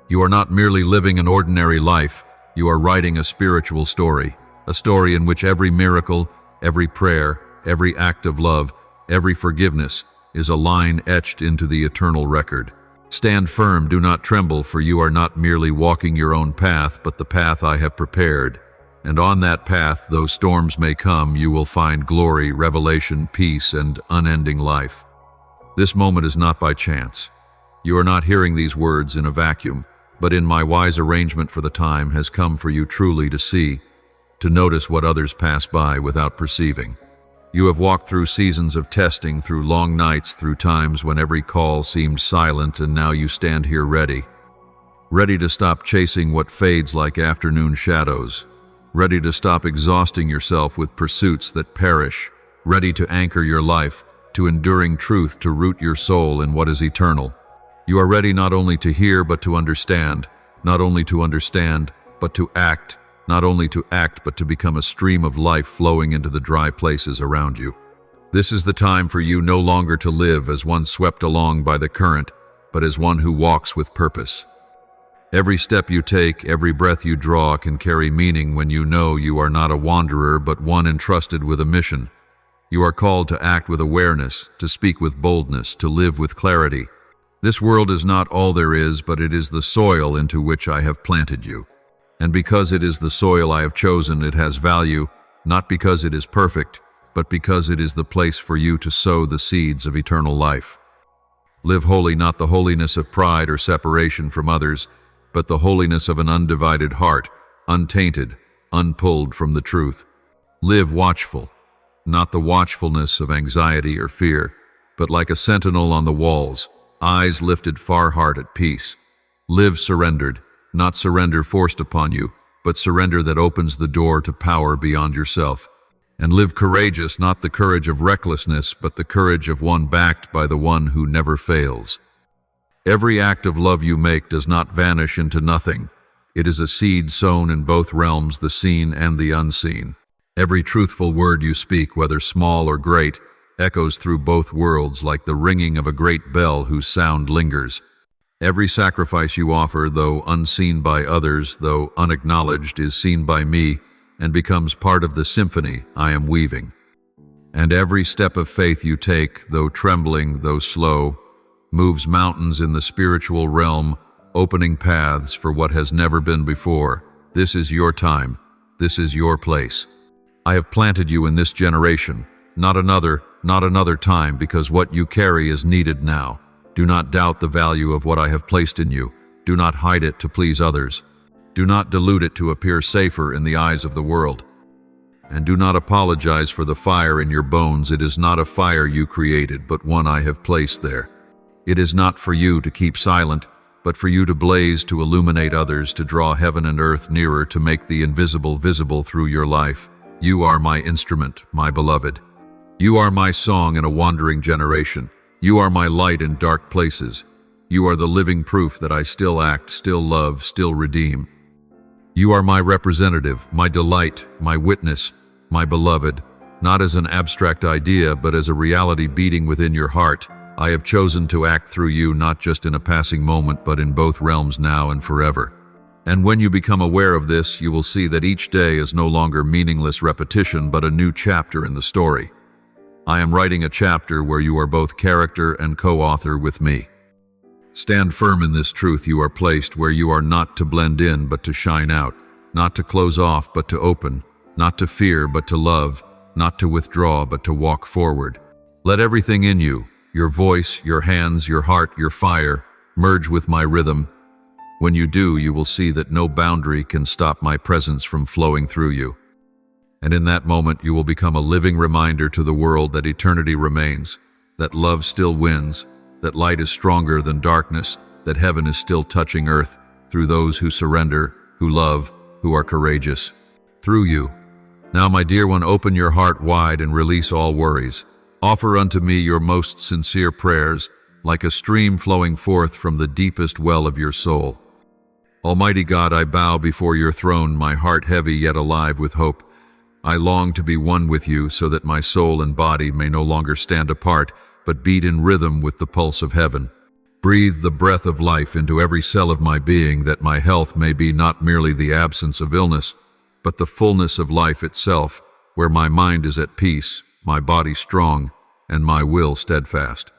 You are not merely living an ordinary life, you are writing a spiritual story, a story in which every miracle, every prayer, every act of love, every forgiveness is a line etched into the eternal record. Stand firm, do not tremble, for you are not merely walking your own path, but the path I have prepared. And on that path, though storms may come, you will find glory, revelation, peace, and unending life. This moment is not by chance. You are not hearing these words in a vacuum, but in my wise arrangement for the time has come for you truly to see, to notice what others pass by without perceiving. You have walked through seasons of testing, through long nights, through times when every call seemed silent, and now you stand here ready to stop chasing what fades like afternoon shadows, ready to stop exhausting yourself with pursuits that perish, ready to anchor your life to enduring truth, to root your soul in what is eternal. You are ready not only to hear, but to understand, not only to understand, but to act, not only to act, but to become a stream of life flowing into the dry places around you. This is the time for you no longer to live as one swept along by the current, but as one who walks with purpose. Every step you take, every breath you draw can carry meaning when you know you are not a wanderer, but one entrusted with a mission. You are called to act with awareness, to speak with boldness, to live with clarity. This world is not all there is, but it is the soil into which I have planted you. And because it is the soil I have chosen, it has value, not because it is perfect, but because it is the place for you to sow the seeds of eternal life. Live holy, not the holiness of pride or separation from others, but the holiness of an undivided heart, untainted, unpulled from the truth. Live watchful, not the watchfulness of anxiety or fear, but like a sentinel on the walls, eyes lifted far, heart at peace. Live surrendered, not surrender forced upon you, but surrender that opens the door to power beyond yourself. And live courageous, not the courage of recklessness, but the courage of one backed by the one who never fails. Every act of love you make does not vanish into nothing. It is a seed sown in both realms, the seen and the unseen. Every truthful word you speak, whether small or great, echoes through both worlds like the ringing of a great bell whose sound lingers. Every sacrifice you offer, though unseen by others, though unacknowledged, is seen by me and becomes part of the symphony I am weaving. And every step of faith you take, though trembling, though slow, moves mountains in the spiritual realm, opening paths for what has never been before. This is your time. This is your place. I have planted you in this generation, not another time, because what you carry is needed now. Do not doubt the value of what I have placed in you. Do not hide it to please others. Do not dilute it to appear safer in the eyes of the world. And do not apologize for the fire in your bones. It is not a fire you created, but one I have placed there. It is not for you to keep silent, but for you to blaze, to illuminate others, to draw heaven and earth nearer, to make the invisible visible through your life. You are my instrument, my beloved. You are my song in a wandering generation. You are my light in dark places. You are the living proof that I still act, still love, still redeem. You are my representative, my delight, my witness, my beloved, not as an abstract idea, but as a reality beating within your heart. I have chosen to act through you, not just in a passing moment, but in both realms, now and forever. And when you become aware of this, you will see that each day is no longer meaningless repetition, but a new chapter in the story. I am writing a chapter where you are both character and co-author with me. Stand firm in this truth. You are placed where you are not to blend in, but to shine out, not to close off, but to open, not to fear, but to love, not to withdraw, but to walk forward. Let everything in you, your voice, your hands, your heart, your fire, merge with my rhythm. When you do, you will see that no boundary can stop my presence from flowing through you. And in that moment, you will become a living reminder to the world that eternity remains, that love still wins, that light is stronger than darkness, that heaven is still touching earth through those who surrender, who love, who are courageous. Through you. Now, my dear one, open your heart wide and release all worries. Offer unto me your most sincere prayers, like a stream flowing forth from the deepest well of your soul. Almighty God, I bow before your throne, my heart heavy yet alive with hope. I long to be one with you so that my soul and body may no longer stand apart, but beat in rhythm with the pulse of heaven. Breathe the breath of life into every cell of my being, that my health may be not merely the absence of illness, but the fullness of life itself, where my mind is at peace, my body strong, and my will steadfast.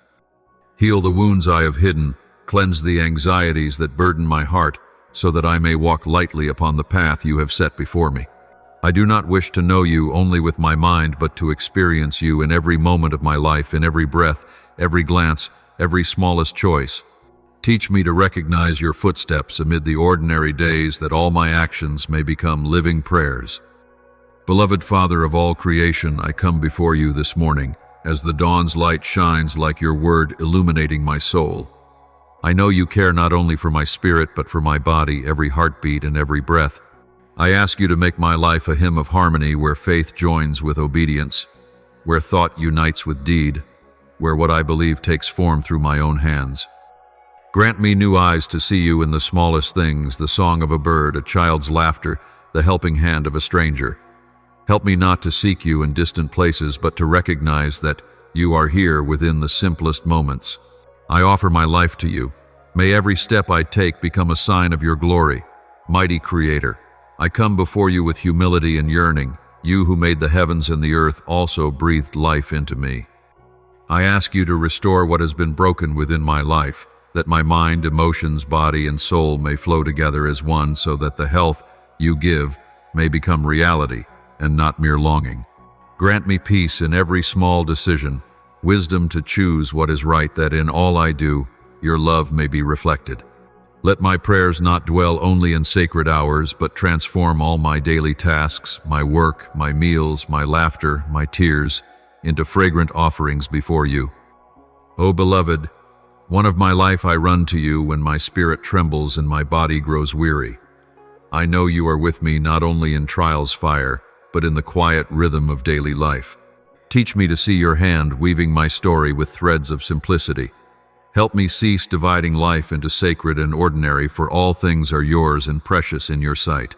Heal the wounds I have hidden, cleanse the anxieties that burden my heart, so that I may walk lightly upon the path you have set before me. I do not wish to know you only with my mind, but to experience you in every moment of my life, in every breath, every glance, every smallest choice. Teach me to recognize your footsteps amid the ordinary days, that all my actions may become living prayers. Beloved Father of all creation, I come before you this morning, as the dawn's light shines like your word illuminating my soul. I know you care not only for my spirit, but for my body, every heartbeat and every breath. I ask you to make my life a hymn of harmony, where faith joins with obedience, where thought unites with deed, where what I believe takes form through my own hands. Grant me new eyes to see you in the smallest things, the song of a bird, a child's laughter, the helping hand of a stranger. Help me not to seek you in distant places, but to recognize that you are here within the simplest moments. I offer my life to you. May every step I take become a sign of your glory. Mighty Creator, I come before you with humility and yearning. You who made the heavens and the earth also breathed life into me. I ask you to restore what has been broken within my life, that my mind, emotions, body, and soul may flow together as one, so that the health you give may become reality and not mere longing. Grant me peace in every small decision, wisdom to choose what is right, that in all I do, your love may be reflected. Let my prayers not dwell only in sacred hours, but transform all my daily tasks, my work, my meals, my laughter, my tears, into fragrant offerings before you. O beloved, One of my life, I run to you when my spirit trembles and my body grows weary. I know you are with me not only in trials fire, but in the quiet rhythm of daily life. Teach me to see your hand weaving my story with threads of simplicity. Help me cease dividing life into sacred and ordinary, for all things are yours and precious in your sight.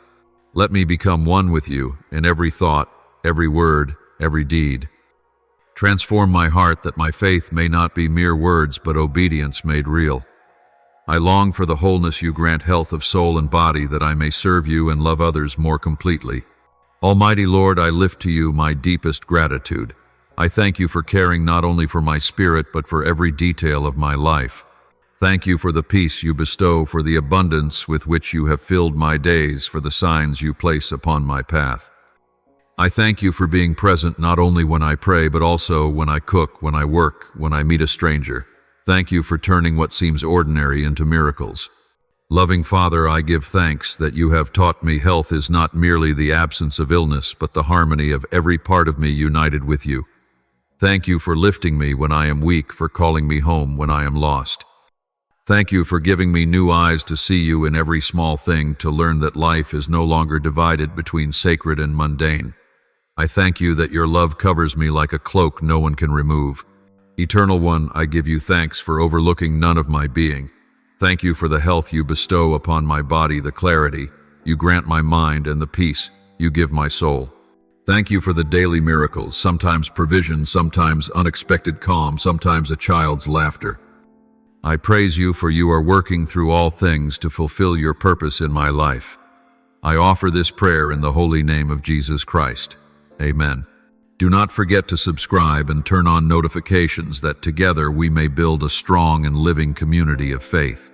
Let me become one with you in every thought, every word, every deed. Transform my heart that my faith may not be mere words but obedience made real. I long for the wholeness you grant, health of soul and body, that I may serve you and love others more completely. Almighty Lord, I lift to you my deepest gratitude. I thank you for caring not only for my spirit but for every detail of my life. Thank you for the peace you bestow, for the abundance with which you have filled my days, for the signs you place upon my path. I thank you for being present not only when I pray but also when I cook, when I work, when I meet a stranger. Thank you for turning what seems ordinary into miracles. Loving Father, I give thanks that you have taught me health is not merely the absence of illness but the harmony of every part of me united with you. Thank you for lifting me when I am weak, for calling me home when I am lost. Thank you for giving me new eyes to see you in every small thing, to learn that life is no longer divided between sacred and mundane. I thank you that your love covers me like a cloak no one can remove. Eternal One, I give you thanks for overlooking none of my being. Thank you for the health you bestow upon my body, the clarity you grant my mind, and the peace you give my soul. Thank you for the daily miracles, sometimes provision, sometimes unexpected calm, sometimes a child's laughter. I praise you, for you are working through all things to fulfill your purpose in my life. I offer this prayer in the holy name of Jesus Christ. Amen. Do not forget to subscribe and turn on notifications, that together we may build a strong and living community of faith.